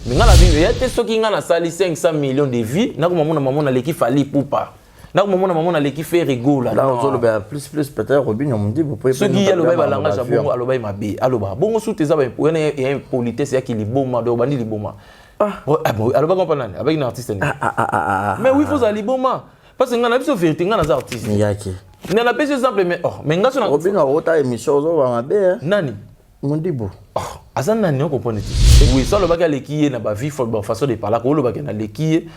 Mais ngana bi ya te soki ngana sali 500 millions de vies, na ko maman na l'équipe fali poupa. Na ko maman na l'équipe fait rigola. Là on le plus peut-être Robin on dit vous pouvez pas. Ce qui a le ba langage à bongo aloba mabe. Aloba bongo sous tes aba pour une politesse ya ki liboma do bandi liboma. Ah bon aloba comprendre avec un artiste. Mais oui faut ali boma parce que ngana biso vérité ngana za artiste. Yaki. Mais la pêche exemple mais mais ngaso na Robin a rota émission zo ba mabe. Nani? Mondibo. Asa nani on comprend. Oui, ça le baga l'équipe na ba vie façon de parler ko le baga na l'équipe.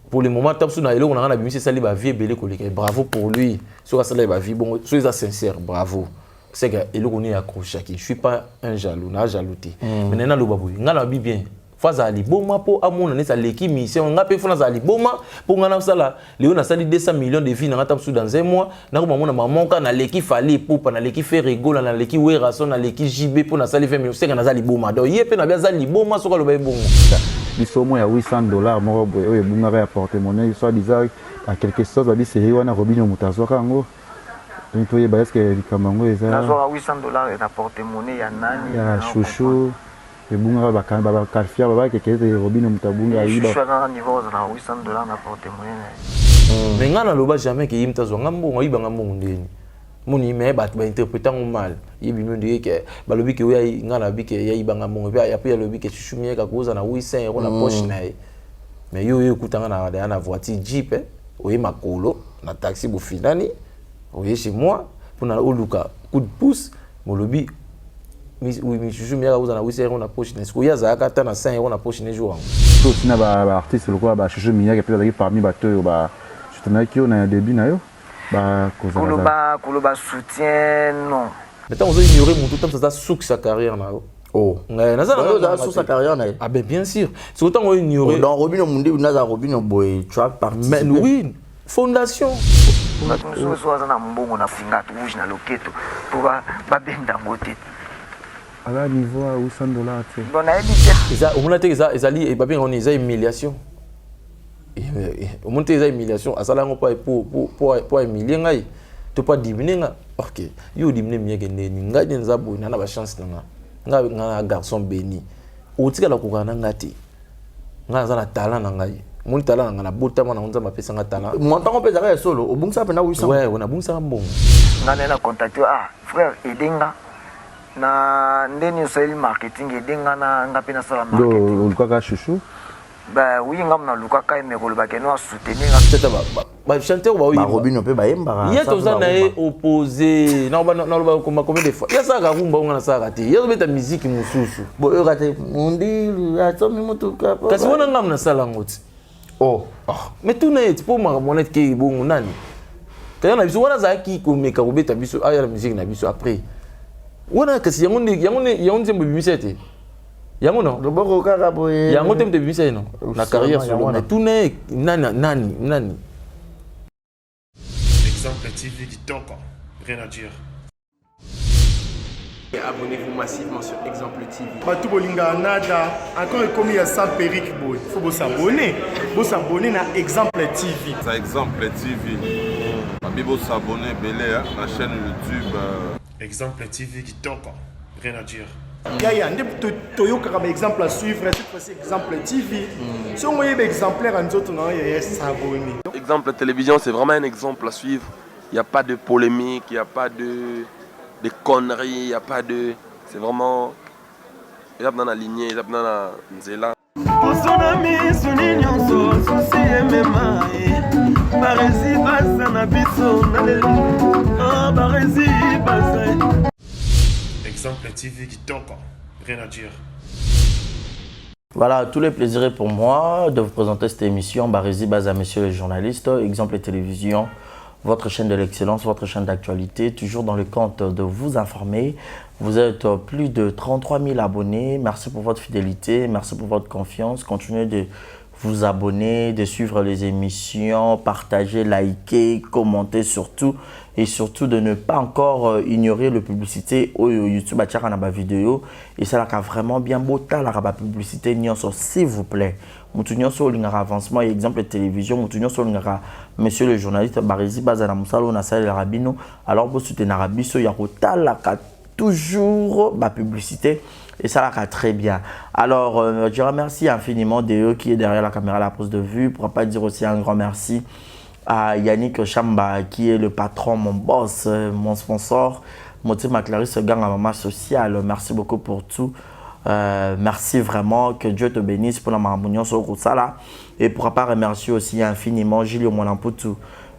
Pour le moment, Tapsou na on a bien ça va vie belé collègue. Bravo pour lui. Sur ça va vie bon, soyez sincère, bravo. C'est que il est accroché qui. Je suis pas un jaloux, na jalouté. Mais nana le babou, ngala bi bien. Faza ali boma pour amona ne ça l'équipe mission ngape fona ali boma pour ngana sala. Léon a sali 200 millions de vies na Tapsou dans un mois. Na ko maman maman ka na l'équipe fali pour na l'équipe fait rigole na l'équipe Werason na l'équipe JB pour na sali 20 millions. C'est que na ali boma. Donc yé pe na bien ali boma so ka le bon. Biso mo ya $800 moko boye oyo ebungaka ya porte-monnaie soit disant à quelque chose babi série wana Robinho mutazwaka yango donc toyeba eske likambo yango eza nazwaka $800 na porte-monnaie ya nani ya chouchou ebungaka bakalfia babakekete Robinho mutabunga ayiba na niveau na $800 na porte-monnaie mais ngana loba jamais ke yimtazwa ngambongo ayibanga mbongo ndeni moni me bat ba interpréter mal yibi mundi ke balobi ke oya ngana bi ke yayibanga mbongo ya pe lobi ke chuchumie ka koza na 800 € na poche na ye mais yo kutanga na voiture jeep oye makolo na taxi bo finani oye chez moi pour na oluka coup de pouce molobi mi chuchumie ka koza na 800 € na poche na sko ya za ka ta na 5 € na poche ne jour to sina ba artiste lokwa ba chuchumie ka pe parmi bato ba soutenir ki on a début na yo bah koloba soutien non mais tant on veut ignorer mon tout ça souk sa carrière na oh na sous sa carrière na ah ben bien sûr c'est autant on ignorer dans Robinho Mundi na za Robinho boy tu as participé mais oui fondation na tunso na mbongo na finga rouge na loketo pour ba benda ngote à la niveau à $800 tu bon na ebite ça on a été ça ezali et ba bien on est humiliation au monter des humiliations à ça là on pas pour humilier ngai to pas diminuer nga OK yo diminuer mieux gende ngai nza boy na ba chance nga nga garçon béni otika la kokana ngati nga za na talent na ngai mon talent nga na botama na onza mapesa nga talent mon temps on peut dire solo au bungsa pe na 800 ouais on a bungsa mbongo nga na contacter frère edenga na ndeni sel marketing edenga na nga pe na sala marketing le quoi chouchou bah oui ngam na luka kai me ko lobake no soutenir tete ba chanteur ba oui Robinho pe ba yemba ya to za na opposé na ba combien de fois ya sa ga rumba ngana sa ga te ya beta musique mususu bo yo gate mundi ya to mi mutuka kasi wona ngam na sala ngoti oh mais tout na et pour ma monnaie ke bongo nani kaya na biso wana za ki ko meka ko beta biso aya la musique na biso après wona kasi yango nzembo bimisete yango non le boko kaka boye yango temte bimisa non na carrière solo mais tout n'est nani Exemple TV dit donc rien à dire. Abonnez-vous massivement sur Exemple TV. Batou bolinga nada encore comme il y a 100 perruques boy. Faut vous s'abonner na Exemple TV. Ça Exemple TV. Bibo s'abonner belé la chaîne YouTube Exemple TV dit donc rien à dire. Yaya, toyoka comme exemple à suivre, cette fois-ci Exemple TV. Si on voyait exemplaire en autres, non, il y a s'abonner. Exemple télévision, c'est vraiment un exemple à suivre. Il n'y a pas de polémique, il n'y a pas de conneries, il n'y a pas de... C'est vraiment... Il y a dans la lignée, il y a dans la nzela. Exemple TV qui donc rien à dire. Voilà, tous les plaisirs pour moi de vous présenter cette émission Barési Baza, messieurs les journalistes, Exemple Télévision, votre chaîne de l'excellence, votre chaîne d'actualité, toujours dans le compte de vous informer. Vous êtes plus de 33 000 abonnés. Merci pour votre fidélité, merci pour votre confiance. Continuez de vous abonner, de suivre les émissions, partager, liker, commenter surtout. Et surtout de ne pas encore ignorer la publicité au YouTube à ma vidéo. Et ça a vraiment bien beau temps la publicité s'il vous plaît. Moutounion sur l'avancement et exemple de télévision, Moutounion sur monsieur le journaliste Barési Bazana Moussalo Nassal Rabino. Alors vous soutenez Arabiso Yarota la toujours ma publicité et ça va très bien. Alors, je remercie infiniment Déo qui est derrière la caméra, la prise de vue. Pour ne pas dire aussi un grand merci à Yannick Chamba qui est le patron, mon boss, mon sponsor, Motif Maclaris Gang à Maman Sociale. Merci beaucoup pour tout. Merci vraiment, que Dieu te bénisse pour la marmounion sur Roussala. Et pour ne pas remercier aussi infiniment Gilles Molamputu.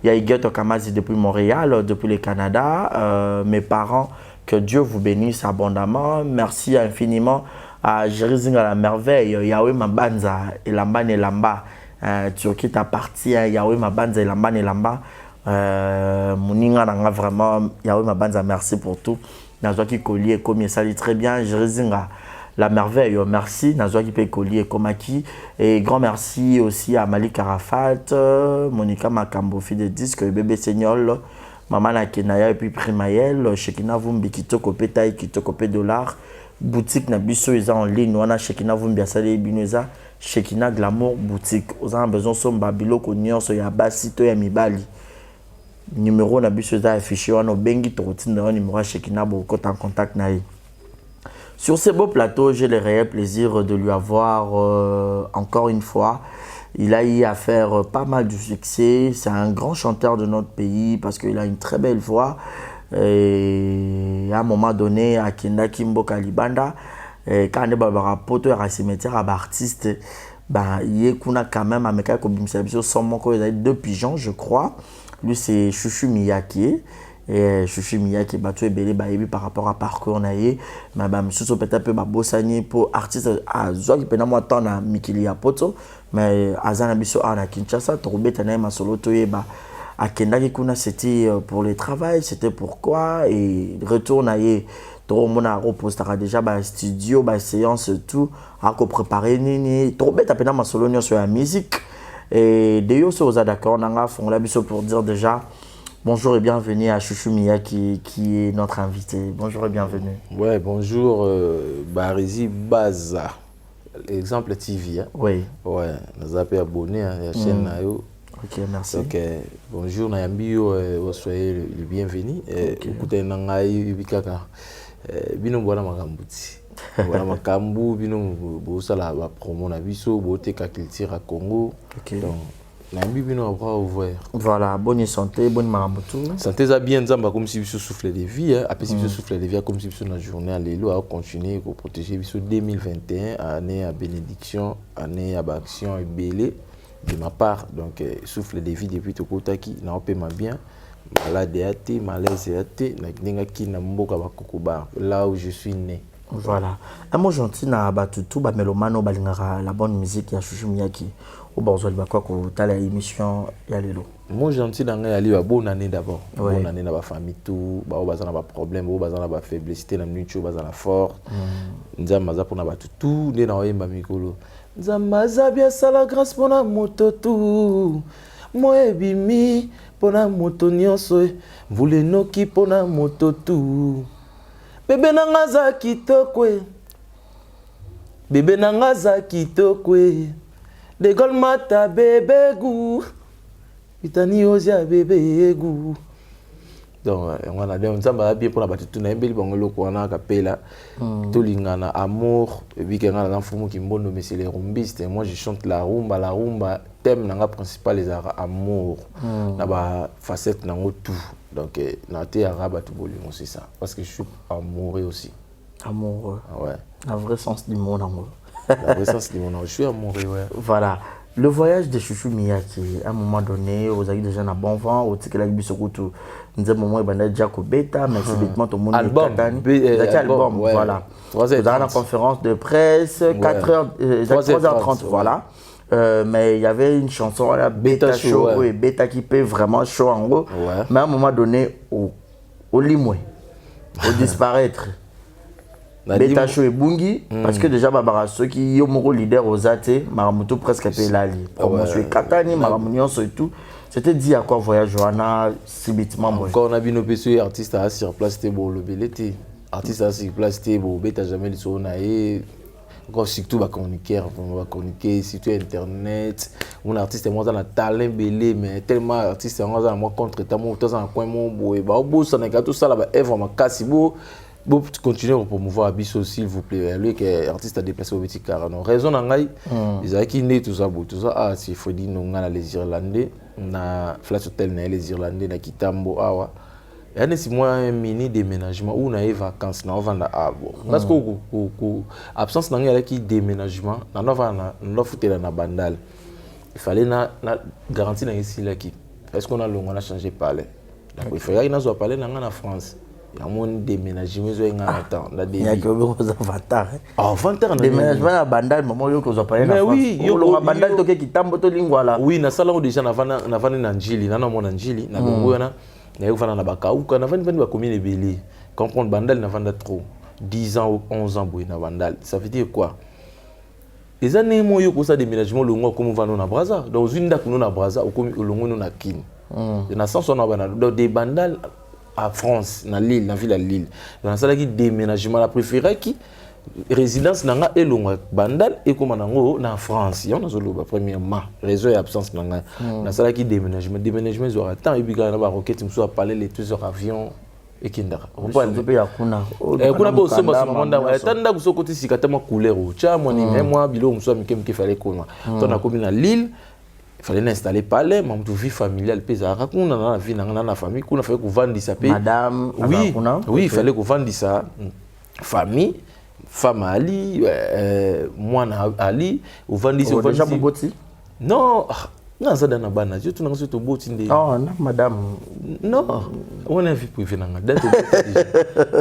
Il y a Iguette Okamazi depuis Montréal, depuis le Canada. Mes parents, que Dieu vous bénisse abondamment. Merci infiniment à Jérézing à la merveille. Yahweh Mabanza, Elamba Nelamba. Turquie t'appartient. Yahweh Mabanza, Elamba Nelamba. Mouninga Nanga vraiment. Yahweh Mabanza, merci pour tout. Nazwa qui collier comme ça dit très bien. Jérézing à la merveille, merci. Nazwa qui peut collier comme acquis. Et grand merci aussi à Malik Arafat, Monica Makambo, fille de disque, bébé Seignol. Maman la Kenaya et puis Primaël, Shekina Vumbi Kitoko Petaï, Kitoko $, boutique Nabiso ils en ligne, on a Shekina Vumbi Asale Bineza, Shekina Glamour boutique. Vous avez besoin de Babilo Konyon, Soyaba, Sito et Mibali. Numéro Nabiso est affiché, on a Bengi Torotine, numéro Shekina Boko en contact naï. Sur ce beau plateau, j'ai le réel plaisir de lui avoir encore une fois. Il a eu à faire pas mal de succès. C'est un grand chanteur de notre pays parce qu'il a une très belle voix. Et à un moment donné, à Kenda Kimbo Kalibanda, quand on est poto à cimetière à artiste, il est quand même à Meka Kobimsabiso son moko, il a 2 pigeons, je crois. Lui, c'est Chouchou Miyake. Et Chouchou Miyake battu et belé par rapport à parcours naïe. Mais monsieur peut-être bossani pour artiste à Zoki penamo temps na Mikili Poto. Mais Azana biso à Kinshasa, Troubé Tanaï Masolo Toyeba. À Kendaki Kuna, c'était pour le travail, c'était pourquoi. Et retour naïe, trop mon a reposé déjà studio, séance, tout. À préparer Nini. Troubé Tapena Masolo sur la musique. Et d'ailleurs, c'est aux d'accord, on a fait la biso pour dire déjà. Bonjour et bienvenue à Chouchou Miyake qui est notre invité. Bonjour et bienvenue. Ouais, bonjour Barizi Baza. Exemple TV. Hein? Oui. Ouais, nous avons abonné à la chaîne. Ok, merci. Donc, bonjour Nayambio, soyez le bienvenu. Écoutez, Nangaï Bikaka. Bino Boana Makambuti. Boana Makambu, Bino Bosala, promo na biso, Bote Kakiltira Congo. Ok. Donc, voilà, bonne santé, bonne maramoutou. Santé ça bien, comme si vous soufflez de vie, après si vous soufflez de vie, comme si vous la journée à l'élo à continuer pour protéger 2021, année à bénédiction, année à action et belé de ma part. Donc souffle de vie depuis tout côté qui n'a pas bien, malade et malaise et là où je suis né. Voilà. Un mot gentil na batutu ba melomano balingara la bonne musique ya Chouchou Miyake. Au Borzol Bakwa ko tala émission ya lelo. Moi gentil dans ali ba bonne année d'abord. Bonne année na ba famille tout, ba bazana ba problème, ba bazana ba faiblesse, na nucho bazana fort. Nzamba pour na batutu, ne na oyemba mikolo. Nzamba bien sala grâce pour na moto tout. Moi ebimi pour na moto nyonso, vule noki pour na moto tout. Bébé nangaza kitokwe. Bébé nangaza kitokwe. De golmata bébé gou. Itani ozia bébé gou. Donc on a dit on s'en bien pour la battu tout na mbeli bangolo ko na kapela. Tolingana amour et puis quand on a fumu kimbondo mais c'est les rumbistes. Moi je chante la rumba thème nanga principal les amour. Na ba facette nango tout. Donc, na te arabe tout volume, c'est ça. Parce que je suis amoureux aussi. Amoureux. Ouais. Le vrai sens du mot amoureux. Le vrai sens du mot amoureux. Je suis amoureux, ouais. Voilà. Le voyage de Chouchou Miyake, à un moment donné, vous avez déjà un bon vent, au ticket la bisokutu, nous avons moment où Jaco Beta, mais c'est bêtement tout le monde. Album. Album, ouais. Voilà. Vous avez une conférence de presse, 3h30, voilà. Mais il y avait une chanson, là, Beta Show, ouais. Oui, Beta qui paie vraiment chaud en gros. Ouais. Mais à un moment donné, au limoué, au disparaître. Beta Show et Bungi, parce que déjà, ceux qui ont leader aux athées, Maramuto presque payé la ligne. Promotion Katani, Maramunion, et tout. C'était dit à quoi voyage Johanna, subitement. Quand on a vu nos PC artistes à sur place, c'était bon, le belleté. Artistes à sur place, c'était bon, Beta jamais le sonaï. Surtout va communiquer, surtout internet. Mon artiste est moi dans la talent belé, mais tellement artiste est moi dans moi contre ta mon temps en coin mon boy. Bah au bout ça n'est tout ça là, Eve ma casse beau. Bon, continuez à promouvoir Abisso, s'il vous plaît. Lui qui est artiste à déplacer au petit car. Non, raison n'angai. Ils ont qui né tout ça, ah, s'il faut dire non, les Irlandais, na Flash Hotel, les Irlandais, na Kitambo, awa. Et là, c'est moi un mini déménagement où on a des vacances, on va à parce que absence n'angai qui déménagement, on va foutre dans la bandale. Il fallait na garantie na ici là qui. Est-ce qu'on a changé de palais? Il fallait qu'il soit parlé en France. Il y a un déménagement, il y a un temps. Il y a des avatars. Ah, 20 ans. Déménagement à Bandal, maman, il y a des avatars. Mais oui, il y a un Bandal qui tambo to lingua là. Oui, na sala déjà na vana Nanjili, na mon Nanjili, na Gongona, na yo vana na Bakauka, na vana ba commune Belé. Comprendre Bandal na vana trop 10 ans ou 11 ans boy na Bandal. Ça veut dire quoi? Les années mo yo ko ça déménagement le ngo comme vana na Brazza. Dans une date na Brazza ou comme le ngo na Kin. Na sens on a dans des Bandal à France, dans l'île, dans la ville à Lille. Dans ça qui déménagement la préférée qui résidence nanga elonga bandal et comme en France. Il y a une premièrement réseau et absence nanga. Dans ça qui déménagement ils aura temps et puis quand on va roquette nous soit parler les tous avions et kindara. On peut aller à kuna. Kuna pas aussi parce que monde tanda kuso côté sikatama couleur ou cha moni moi bilo mso mikem qui fallait qu'on on a comme dans l'île. Il fallait installer palais, ma vie familiale, pesa rakuna na vie na na famille, kuna fallait qu'on vende ça paye. Madame, oui, il fallait qu'on vende ça famille, femme Ali, moi Ali, on vendit ça. Déjà Boboti? Non, non ça dans la bana, je tout dans ce Boboti. Oh non, madame. Non, on a vie privée dans la date.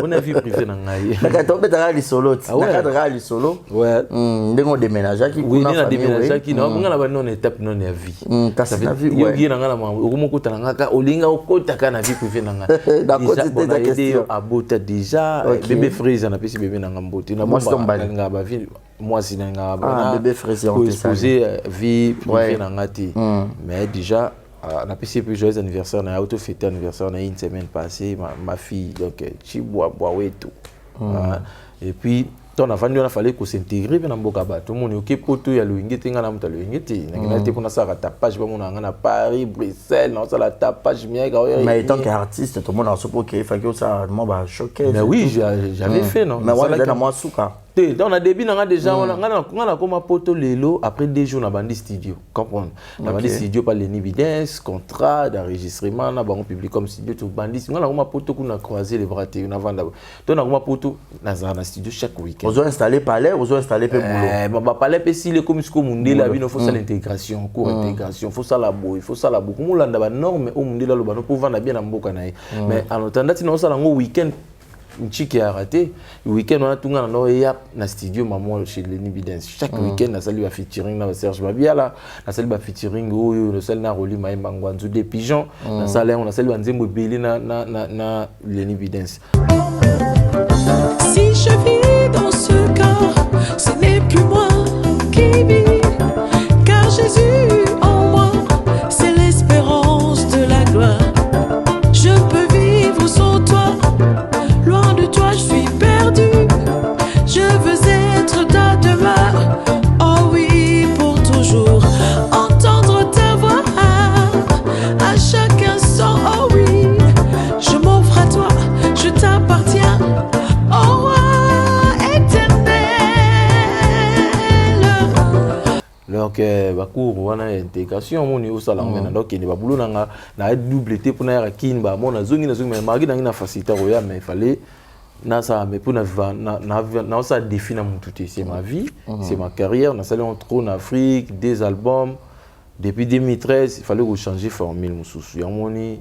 On a vie privée dans la. D'accord, tu peux aller solo. D'accord, aller solo. Ouais. Ndenge déménager qui. Oui, on a déménagé qui. Non, on a non étape non la vie. Ça fait vie. Oui. Il y a un gars au moment où tu as un olinga au côté quand la vie privée dans la. D'accord, c'était ta question. À beauté déjà. Bébé fraise, on a pu bébé dans la beauté. Moi, c'est un vie. Moi, c'est un bébé fraise. On peut exposer vie privée dans la thé. Mais déjà. On a passé plus joyeux anniversaire, on a auto-fêté anniversaire, on a une semaine passée, ma fille, donc tu bois et tout. Et puis, on a vendu, on a fallu qu'on s'intégrer dans le Bokaba. Tout le monde est OK, il y a le Ingeti, il y a le Ingeti. Il y a le tapage, il y a Paris, Bruxelles, il y a le tapage. Mais étant qu'artiste, tout le monde a suppris qu'il fallait que ça m'a choqué. Mais oui, j'avais fait, non? Mais moi, j'ai moi souka. On a début, on a déjà, on a comme un poteau lélo, après 2 jours, on a vendu studio. Comprendre? On a vendu studio par l'évidence, contrat d'enregistrement, on a vendu public comme studio, tout bandit. On a comme un poteau qu'on a croisé les bras, on a vendu. Donc, on a comme un poteau dans un studio chaque week-end. Vous avez installé palais, vous avez installé boulot. Palais, si les comme ce qu'on dit, là, il faut ça l'intégration, cours intégration, il faut ça la boue, il faut ça la boue. Comme on a des normes, on dit là, le bateau pour vendre bien en bocanaï. Mais en attendant, on a ça le week-end. Qui a raté le week-end on a tout dans studio maman chez Lenny Bidens chaque week-end na salut featuring na Serge Babiala na salut featuring oyo le sel na Roli Maïmba Ngwanzu des pigeons na salut on a salut Nzembo Belé na Lenny Bidens. Si je vis dans ce corps, ce n'est plus moi qui vis, car Jésus en moi, c'est l'espérance de la gloire. Je peux vivre sans toi. Loin de toi, je suis perdu. Je veux être ta demeure. Oh oui, pour toujours. Entendre ta voix à chaque instant. Oh oui, je m'offre à toi. Je t'appartiens. Oh roi éternel. Donc, bakour wana intégration mon niveau ça l'emmène donc il va boulot na double T pour na kin ba mon azongi mais magi na facilité roya mais il fallait na ça mais pour na ça définir mon tout c'est ma vie c'est ma carrière on a salé en trône en Afrique des albums depuis 2013 il fallait changer formule mususu ya moni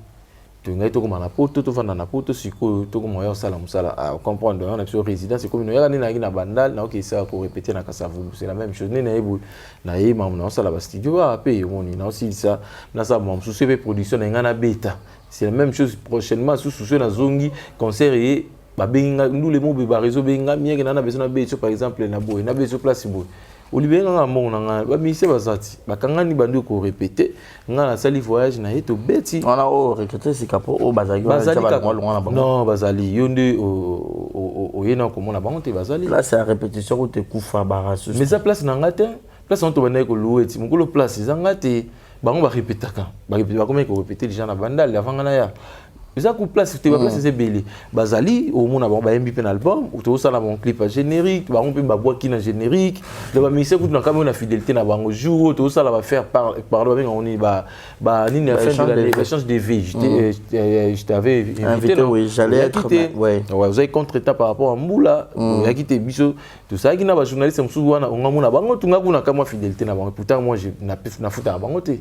tu ngai to comme na poto to vanda na poto siko to comme yo sala musala à comprendre on a sur résidence c'est comme no ya na bandal na OK ça pour répéter na Kasavu c'est la même chose na ebu na ye mam na sala ba studio a payer moni na aussi ça na ça mam sous CV production na ngana beta c'est la même chose prochainement sous na zongi concert et ba benga nous les mots ba réseau benga mieke na besoin na beto par exemple na boy na beto place boy Olivier nga mona nga ba mise bazati bakangani bandu ko répéter nga na sali voyage na eto beti on a recruté si capo o bazali non bazali yonde o yena ko mona bango te bazali là c'est la répétition ko te kufa barasu mais ça place na ngate place on to bana ko loueti mukolo place za ngate bango ba répétaka ba comme ko répéter déjà na bandal avant nga na ya eza ku place te ba place c'est belé bazali au monde ba yembi pe na album ou to ça na mon clip générique ba on pe ba bois qui na générique de ba mise ku na quand même na fidélité na bango jour to ça la va faire par ba on est ba ni na fin de l'année échange de vie je t'avais invité oui j'allais être ouais vous avez contre-état par rapport à Mboula ya quitté biso tout ça qui na ba journaliste msusu wana on mona bango tunga kuna kama fidélité na bango pourtant moi je na futa bango te.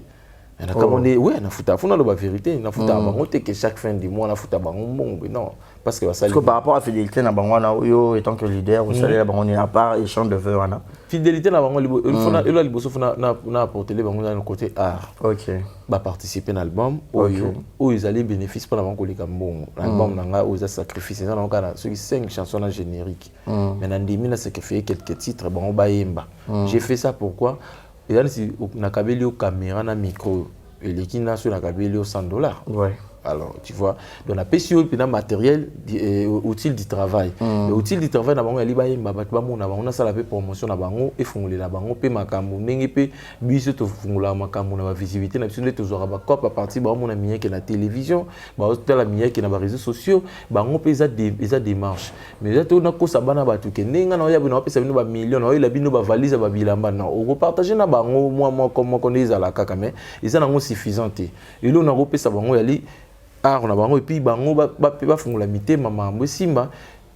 Comme on est, ouais, on a foutu à fond dans la vérité, on a foutu à bangote que chaque fin du mois on a foutu à bangon, non, parce que par rapport à fidélité, na bangon, étant que leader, vous savez, on est à part échange de vœux, wana. Fidélité na bangon, il faut liboso na apporter les bangon dans le côté art. Ok. Bah participer à l'album, où ils allaient bénéficier pour la bangon les gambons. L'album nanga où ils a sacrifié, c'est dans ceux qui 5 chansons en générique. Maintenant demi a sacrifié quelques titres, bon ba yemba. J'ai fait ça pourquoi? Et là, si on a câblé au caméra, na micro, et les qui n'a sur la câblé au $100. Ouais. Alors, tu vois, donc la PCO puis na matériel outil du travail. Outil du travail na bango ali ba yemba batu ba mona bango na sala pe promotion na bango et fongole la bango pe makambo ndenge pe biso to fongola makambo na ba visibilité na biso nde to zora ba cop à partir ba mona miye ke na télévision, ba hôtel la miye ke na ba réseaux sociaux, bango pe za démarche. Mais za to na ko sabana batu ke ndenga na ya bino pe sa bino ba million na la bino ba valise ba bilamba na o partager na bango moi comme connaît la kaka mais ils en ont suffisante. Et là on a repé sa bango yali on a bango et puis bango ba fongola mité maman simba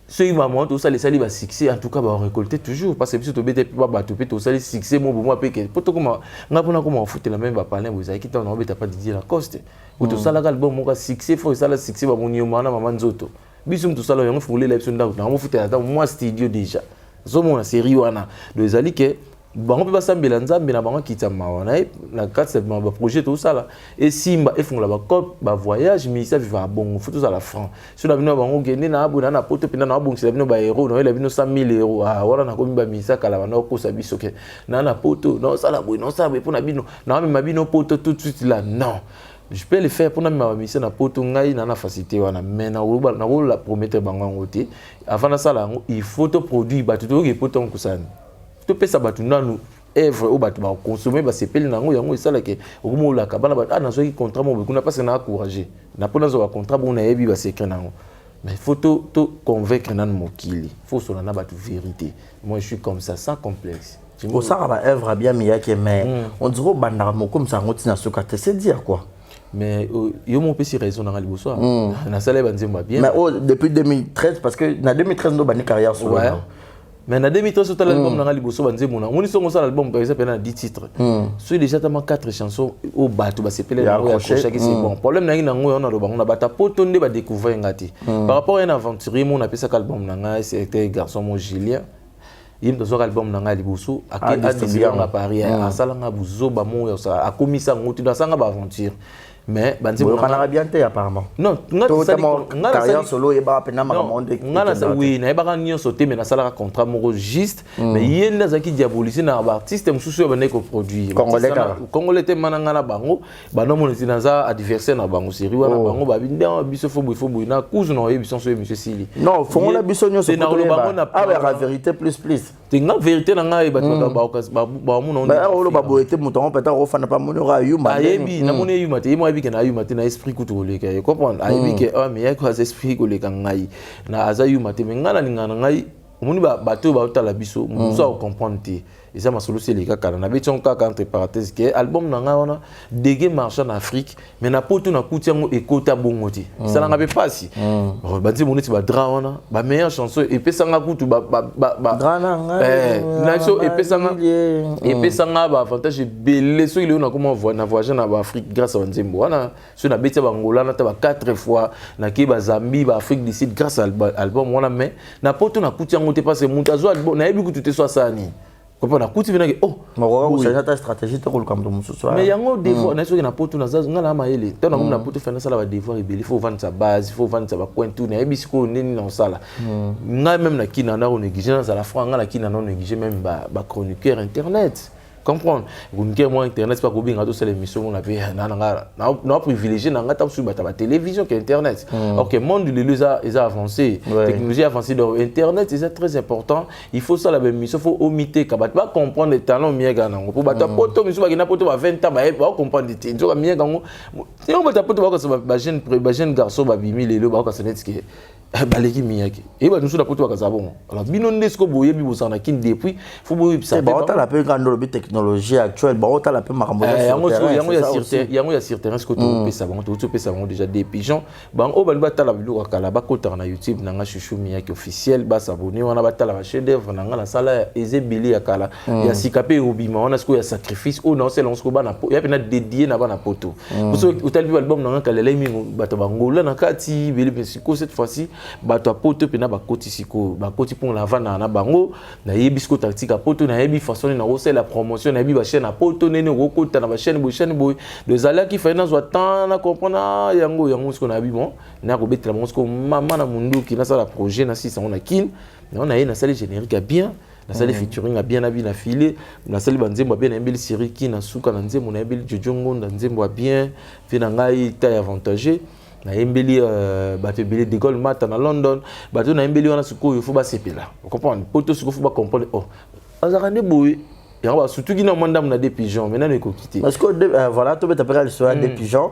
ceux maman tout ça les sali va succès en tout cas va récolter toujours parce que biso to bete pa ba to pe to sali succès mo bo moi pe ke poto comment ngapona comment foutre la même va parler vous avez quitté on beta pas Didier Lacoste ou to sala album mo ka succès faut ça la succès ba monio mana maman nzoto biso to sala yo fongola la biso ndako na mo foutre ata moi studio déjà zo mo na série wana les ali que bango pe basambela nzambe na bango kitsa mawana na quatre ba projet tout ça là et simba et font la ba cop ba voyage mais ça vivre bon faut tout ça la franc sur la bino bango gende na abuna na poto pena na bon c'est bino ba héros na la bino 100 000 euros ah wala na komi ba misa kala bana ko sa biso ke na poto non ça la boy non ça pour na bino na ma bino poto tout de suite là non je peux le faire pour ma mission na poto ngai na facilité wana mais na la promettre bango ngote avant ça là il faut te produire ba tout ke poto kusani to pesa batu nanu œuvre au batu ba consommer ba sepeli nango yango esala ke okumola ka bana ba na so ki contrat mo bekuna parce na encourager na pona zo ba contrat bo na yebi ba secret nango mais faut to convaincre nan mokili faut sona na batu vérité moi je suis comme ça sans complexe au ça ba œuvre bien miyake mais on dirait banda mo comme ça ngoti na sokate c'est dire quoi mais yo mon petit raison na liboso na sala ba nzemba bien mais depuis 2013 parce que na 2013 no bani carrière sur mais en 2013 sur l'album na liboso banze mona on est sur l'album par exemple na 10 titres sur déjà tellement 4 chansons au bateau ba sepele na ya kocha qui c'est bon problème na ngo on a bango na bata poto nde ba découvrir ngati par rapport à un aventurier mon appelle ça album na nga c'était garçon mon Julien il me sur album na nga liboso a distribuer na Paris a sala nga buzo ba mo ça a komisa ngoti na sanga ba aventure mais banze on a bien été apparemment non carrière solo et ba pena ma monde oui na ba nyo sauter mais na sala contrat mo juste mais yenda zaki diaboliser na ba artiste mususu ba neko produire congolais te mananga na bango ba no monisi na za adversaire na bango série wana bango ba binda biso fo boy na cousin no yebi sonso monsieur Sili non fo la biso nyo so ah la vérité plus tinga vérité na ngai ba ba mo no ba olo ba boyete mutongo peta ko fana pa mo no ra yuma ayebi na mo ne yuma te moi bi na yuma te na esprit kutu leka e comprendre ayebi ke mais ya ko esprit ko leka ngai na aza yuma te mais ngana ngana ngai omoni ba bato ba utala biso muso a comprendre te et ça m'a solution les gars na beton kaka entre parenthèses que album na nga wana dégué marche en Afrique mais na poto na kutiango ekota bongoti ça na ngabe pasi ba di moniti ba dra wana ba meilleure chanson et pesanga kutu ba dra na na so et pesanga ba avantage belé so il na comment na voyager na Afrique grâce à Nzembo wana so na betia bangola na ta ba 4 fois na ki ba Zambie ba Afrique du Sud grâce à album wana mais na poto na kutiango te parce montazo album na yebi kutu te so sani comprendre kuti vena ke c'est une stratégie te ko comme mususu mais yango devoir na so na poto na zazu ngala maele tana comme na poto fana sala ba devoir ebeli faut vendre sa base faut vendre sa ba coin tout na ebisiko nini na sala nga même na kina na on négliger na la franc ngala kina na on négliger même ba chroniqueur internet comprendre kunke moi internet pas kobinga to sala émission on avait na privilégié na ngata sur ba télévision que internet. OK, monde les a avancé, technologie avancée donc internet c'est très important. Il faut ça la même mission, faut omiter ka ba comprendre les talents miega nango pour ba ta poto mission ba kina poto ba 20 ans ba comprendre des nzo miega ngo. Si on ba ta poto ba jeune garçon ba bimi lelo ba ka senet ki baleki miyaki et ba nous la poto ba bon. Alors bino ndesko boye bi bosana kin depuis faut boye ça ba ta la pe ngando bi technologie actuelle ba ta la pe makambo yango ya sur terrain ce que tu peux savoir tu peux savoir déjà des pigeons ba o ba ta la biloko kala ba kota na YouTube nanga chouchou miyaki officiel ba s'abonner wana ba ta la chef d'œuvre nanga la sala ezebili ya kala ya sikape obima wana ce que ya sacrifice o non c'est lonsko ba na ya pena dédié na ba na poto pour ce que album nanga kala lemi ba ta bangola na kati beli pesiko cette fois-ci bato a poto pena ba koti siko ba koti pour la vana na bango na yebi siko tactique a poto na yebi façon na aussi la promotion na yebi ba chaîne a poto nene okota na ba chaîne boy les alaki qui fait na zo temps na comprendre yango siko na bi bon na ko betela mo siko mama na mundu ki na ça la projet na 600 on a kin on a na salle générique a bien na salle featuring a bien na filé na salle banzembo bien na mbeli série ki na suka na nzembo na mbeli jojongo na nzembo a bien fait na ngai taille avantagé na embeli bato ebele de Gaulle mata na London bato na embeli wana sikoyo il faut ba sepela vous comprenez poto sikoyo faut ba comprendre oh azarane boy ya ba surtout ki na mandam na des pigeons maintenant ko quitter parce que voilà to beta pera l'histoire des pigeons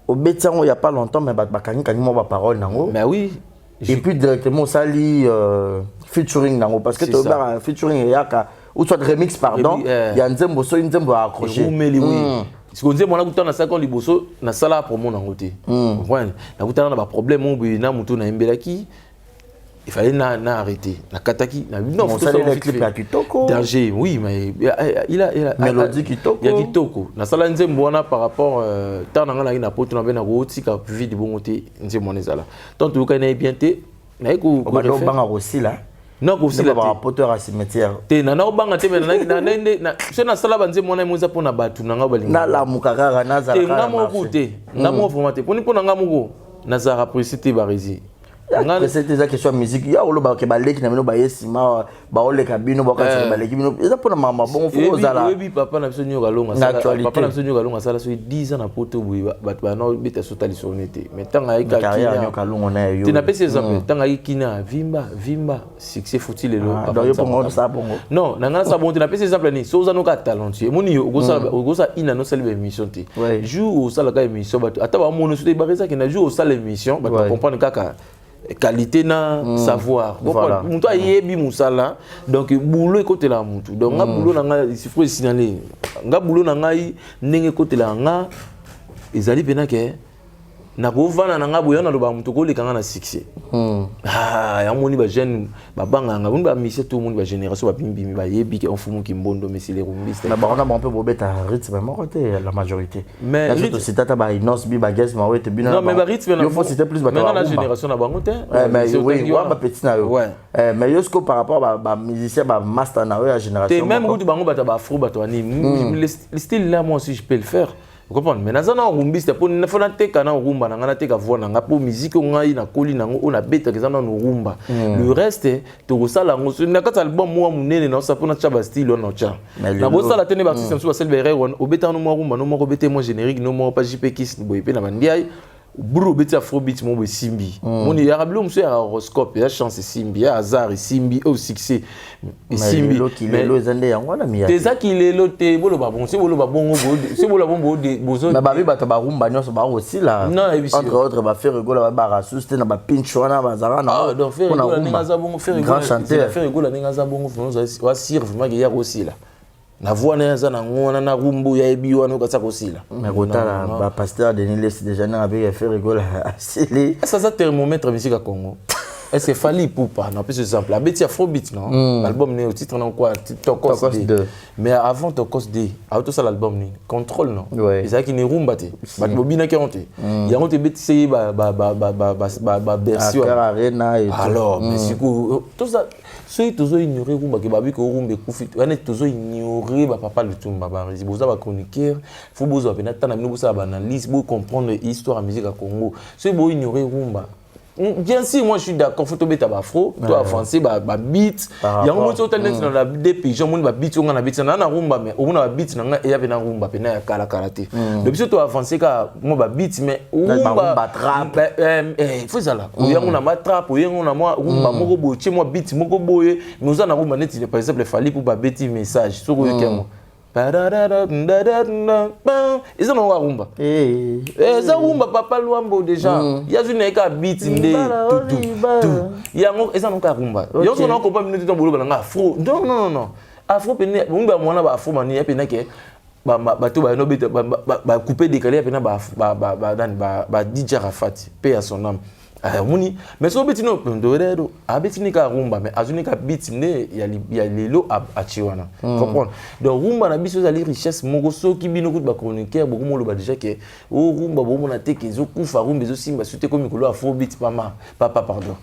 au betango il y a pas longtemps mais ba kangi mo ba parole nango mais oui et puis directement ça li featuring nango parce que to ba featuring yaka ou soit remix pardon il y a nzembo so nzembo accroché si on dit mon akuta na sako liboso na sala promo na ngote comprendre na akuta na ba problème on na mutu na embelaki il fallait na arrêter na kataki na non faut ça le clip la kitoko danger oui mais il a mélodie kitoko il y a kitoko na sala nzembo wana par rapport tant na na poto na bena ko tika vide bongote nzembo na sala tant to ka na bien te na ko banga aussi là non ko sila ba rapporteur à cimetière te na obanga te na so na sala banze mona moza pona batu na nga balinga na la mukakara na zara te ngamo kote ngamo vraiment te pona ngamo ko na zara précité barizi nga c'était ça question musique ya olo ba ke baleki na mino ba yesima ba ole kabino ba ka baleki mino eza pona mama bon faut zala oui papa na biso nyoka longa sala papa na biso nyoka longa sala so 10 ans na poto boui ba na beta sotali sonete mais tanga ika kina nyoka longa na yo tu na pese exemple tanga ikina vimba succès faut-il lelo donc yo pongo ça bongo non na nga sa bon tu na pese exemple ni so za no ka talentueux moni ogosa ina no sala émission te jour au sala ka émission ba ata ba mono so te ba reza ke na jour au sala émission ba comprendre kaka qualité na savoir voilà mutu ayebi musala donc boulot ekotela mutu donc nga boulot na nga il faut signaler nga boulot na ngai ndenge ekotela nga ezali pena ke na kovana na nga boyana loba mutu ko lekanga na succès ya moni ba jeune ba banganga moni ba mission tout monde ba génération ba bimbi ba yebi ke onfumu ki mbondo mais c'est les rumbistes na ba on a un peu bobeta rythme mais côté la majorité mais surtout c'est tata ba inos bi ba guest ma wete bina non mais ba rythme il faut c'était plus ba la génération na bango te mais oui wa ba petit na yo mais yosko par rapport ba musicien ba master na ya génération même goût bango ba afro ba to ani le style là moi aussi je peux le faire. Vous comprenez? Mais dans un rumbiste, pour ne pas te kana rumba, na te ka voix na pour musique ngai na koli na on a bête que ça na rumba. Le reste, to ça la ngoso na kata album moi munene na ça pour na chaba style on cha. Na bo ça la tene ba système sur celle on obeta no moi rumba no moi obeta moi générique no moi pas JP Kiss boy pe na bandiai. Bro beti afrobeat mo be simbi moni ya rablo mso ya horoscope ya chance simbi ya hasard simbi au succès simbi mais lo zande yango na miya teza kilelo te bolo ba bon c'est bolo ba bongo c'est bolo ba bongo de bozo mais ba bi bato ba rumba nyonso ba aussi là entre autres ba faire rigola ba rasus te na ba pinch wana ba zara na donc faire rigola ninga za bongo faire rigola faire rigola ninga za bongo wa sir vraiment que ya aussi là na voix na na ngona na rumbu ya ebi wana ka tsako sila mais kotala ba pasteur Denis Les déjà na avec faire rigoler asili ça thermomètre musique à Congo est-ce que Fally Ipupa non plus exemple abeti afrobeat non l'album né au titre non quoi Tokos 2 mais avant Tokos 2 auto ça l'album ni contrôle non ça qui ne rumba te ba bobina ki honte ya honte beti c'est ba version arena et alors mais c'est tout ça ceux qui ont ignoré rumba que babi ko rumba kufi ane tozo ignorer ba papa le tumba ba rezi boza ba chroniqueur faut bozo apena tana bino boza ba analyse bo comprendre histoire musique à Congo ceux bo ignorer rumba Bien sûr, moi je suis d'accord, faut tomber afro, toi avancer, beat. Il y a un moment où tu as dans des pays, j'ai un beat, on a beat, on a rumba, mais on a beat, il y a un rumba, il y a un karaté. Depuis que tu as avancé, moi beat, mais rumba trap. Il faut ça là. Il y a un trap, il y a un rumba, moi chez moi beat, moi boye, mais on a un rumba net, par exemple, il fallait pour bêter message sur le camo. Ils ont un rumba. Ils ont un rumba, papa Luambo déjà. Il y a une beat, il y a un rumba. Il y a un compas minute dans le afro. Non. Afro, on a afro, on a que bateau va couper décalé, va DJ Rafat, paix à son âme. Mais si on a un rumba, mais il y a les lots à Chiwana. Comprendre? Donc, rumba, il y a des richesses. Mogoso qui bino de chroniqueur, beaucoup de déjà que rumba, beaucoup de teke, zo kufa rumba, zo simba, c'était comme le afrobeat, papa, pardon.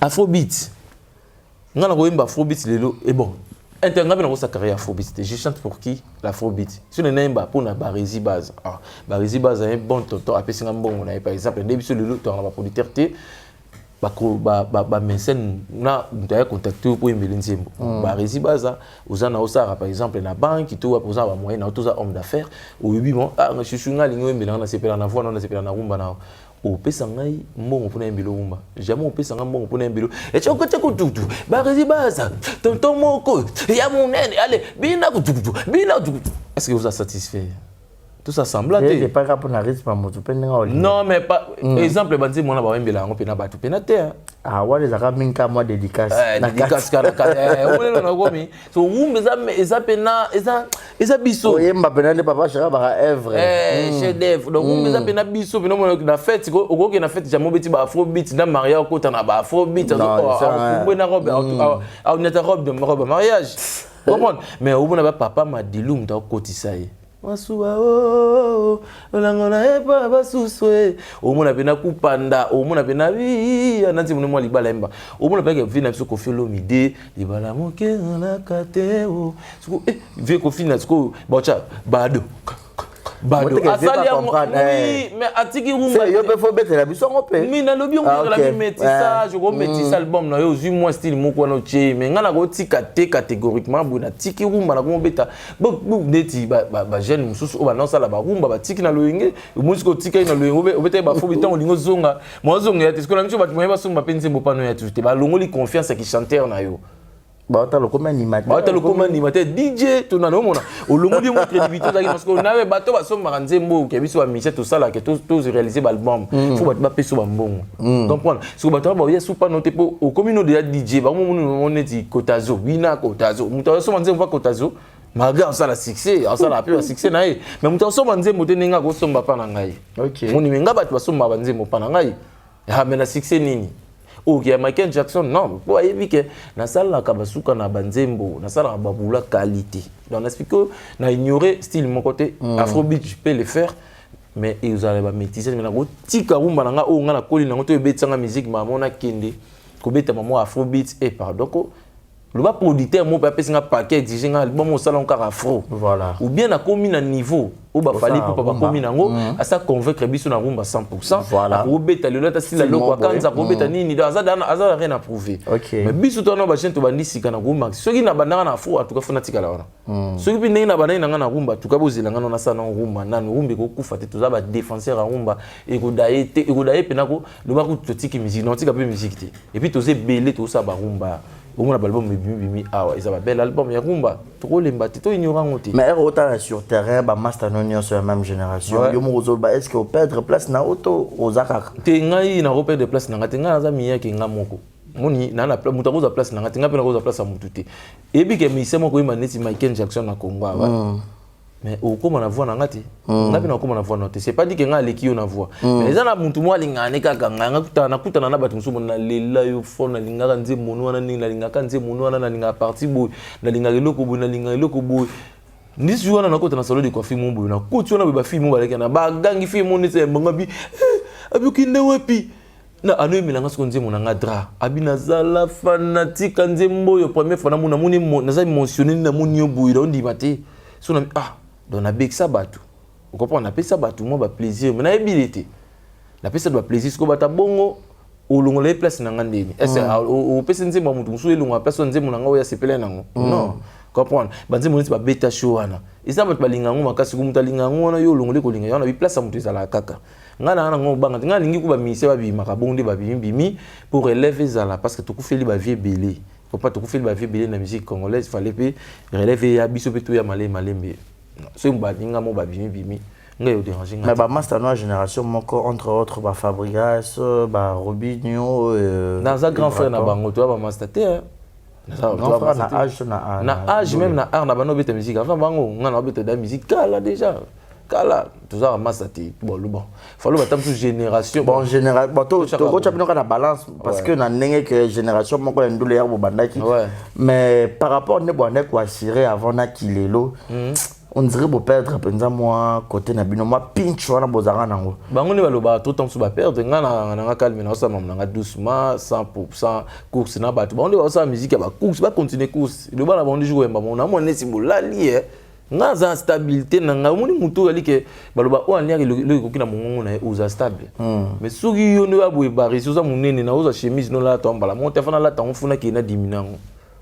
Afrobeat. On a un afrobeat, les lots. Et bon. Internet dans sa carrière afrobeat. Je chante pour qui? L'afrobeat. Si on a un pour la Barisi Base. Barisi Base a un bon tonton. Après c'est un bon. On a par exemple un début sur le lot. On a producteur T. Mécène na contacté pour Emeline Zembo. Barisi Base. Aux ana par exemple na banque qui tout poser un moyen na tout ça homme d'affaires. Au début bon je suis nga lingo Emeline na sepela na voix na sepela na rumba na. Au pesanga mbongo pona mbilo rumba jamais au pesanga mbongo pona mbilo et tu côté kututu Barisi Base tonton moko ya monene allez bina kututu est-ce que vous êtes satisfait? Tout ça semble être pas capable na rythme moto pendenga non mais pas exemple banzi mona ba mbela ngo pena batu pena te ah wale za minka moi dédicace dédicace karaka on na gomi so rumba za pena eza biso yemba pena ne papa chara ba œuvre chef d'œuvre donc rumba za pena biso pena mona na fête ko ke na fête jambo beti ba afrobeat na mariage ko tana ba afrobeat ko na robe au na robe mariage comprendre mais au bona ba papa madilum ta kotisa ye Masuwa oh olangona epa basuswe omona pena kupanda omona pena bi ananti mwa libala emba omona pena ke vina biso Koffi Olomide libala moke na kateo suko vie Koffi na suko bocha bado asali oui mais atiki rumba yo pe fo bete la biso ngope mina lobi on la métissage ko métissage album na yo 8 mois style moko na che mais ngana ko tika te catégoriquement bona tiki rumba na ko beta bo neti ba jeune mususu o ba non sala ba rumba ba tiki na loyenge musiko tika na loyenge o beta ba fo bitan o lingo zonga mo zonga ya tisko na miso ba mo ba sumba penze mo pano ya tuté ba longoli confiance qui chanteur na yo Bata le comme animateur DJ tu n'as mona au longo de mon crédibilité parce qu'on avait bateau ba so maranzembo qui biso ba mission tout ça là que tous réaliser l'album faut ba peso ba mbongo comprendre so bateau ba ya soupa noté pour au communauté de DJ ba on dit Kotazo wina Kotazo muto so manzembo va Kotazo malgré ça la succès ça la plus succès na mais muto so manzembo te ninga ko somba pa na ngai OK moni menga bato ba somba banzembo pa na ngai ha mais la succès nini OK Michael Jackson non pour yebi que na sala ka basuka na banzembo na sala ba bula qualité donc on explique que na ignorer style mon côté afrobeat je peux le faire mais ils allaient ba métisser mais na ko tika rumba na nga o nga na koli na ngo to betanga musique maman na kende ko beta maman afrobeat et pardon ko le bas producteur mo pa pesinga paquet exige nga album au salon car afro voilà ou bien na komi na niveau ou ba fali pour pas komi nango à ça convaincre biso na rumba 100% voilà ko beta le lata style lo kwa kanza ko beta nini dans ça rien à prouver mais biso to na ba gente to bandisi kana rumba soki na bandanga na afro en tout cas fona tikala wana soki bi ndenge na bandanga na rumba tout cas bozela ngana na sana rumba nanu rumba ko kufa te to za ba défenseur rumba et ko daye penako le ba ko totiki musique non tika pe musique te et puis to ze belé to ça ba rumba on a album bimi ah ouais ça va bel album ya rumba trop lembati to ignorant oti mais autant sur terrain ba master non sur la même génération yo mo zo ba est-ce que perdre place na auto ozaka te ngai na perdre place na ngati nga za miya ke ngamoko moni na na mutago za place na ngati nga pe na ko za place ya mututé et puis que mi sema ko imaneti Michael Jackson na Congo ouais mais au comment na voix na ngati ngapi na comment na voix noté c'est pas dit que nga leki yo na voix mais ça na muntu mo alingane kaka nga kutana na batu musumo na lela yo fo na lingaka nze monu wana ninga na lingaka nze monu wana na linga parti boy na linga eloko boy na linga eloko boy ndisi wana na kota na salon de coiffure mo boy na kuti wana ba film mo baleka na ba gangi film mo netse bangabi abukinde wepi na ano milanga siko nze mona nga dra abina zala fanatique nze mboyo première fois na mona moni na za mentionné na moni yo boy on dit maté so na donc on a bec ça batou vous comprenez on a fait ça batou moi ba plaisir mais na habilité na fait ça doit plaisir ce ko bata bongo olongole place na ngandeni est-ce au pese nzembo mutu musu elonga place nzembo na ngawo ya sepele nango non comprendre banzembo nti ba beta show wana isa bat balinga ngo makasi kumuta linga ngo na yo olongole ko linga yana bi place mutu ezala kaka ngana na ngo banga ngana lingi ku ba mise ba bi makabonde ba bimi pour élever zala parce que to ku feli ba vie belé faut pas to ku feli ba vie belé na musique congolaise fallait pe relever ya biso pe to ya malembe so mba linga mo ba bimi mais bah master noire génération encore entre autres bah Fabregas bah Robinho dans un grand frère na bango toi bah master terre grand frère na âge même na art na bano beta musique avant bango ngana beta da musique kala déjà kala tout ça master terre bon le bon fallo batam sous génération bon général bon to chapino kana balance parce que na ndenge que génération moko ya ndule ya bobandaki mais par rapport ne bonne quoi assurer avant na kilelo on dirait beau perdre penza moi côté na bino moi pinch wana bozanga nango bango ne baloba tout temps sous ba perdre ngana calme na ça mamna doucement 100% course na batu bango ba ça musique ba course ba continuer course le bana bango jour yamba mona mo nesi bolali ngaza stabilité nanga moni mutu ali ke baloba o ania le kokina mongongo na uza stable mais soki yo ne ba boye ba résoudre monene na uza chemise no la tomba la monte fana la tango funa ki na diminango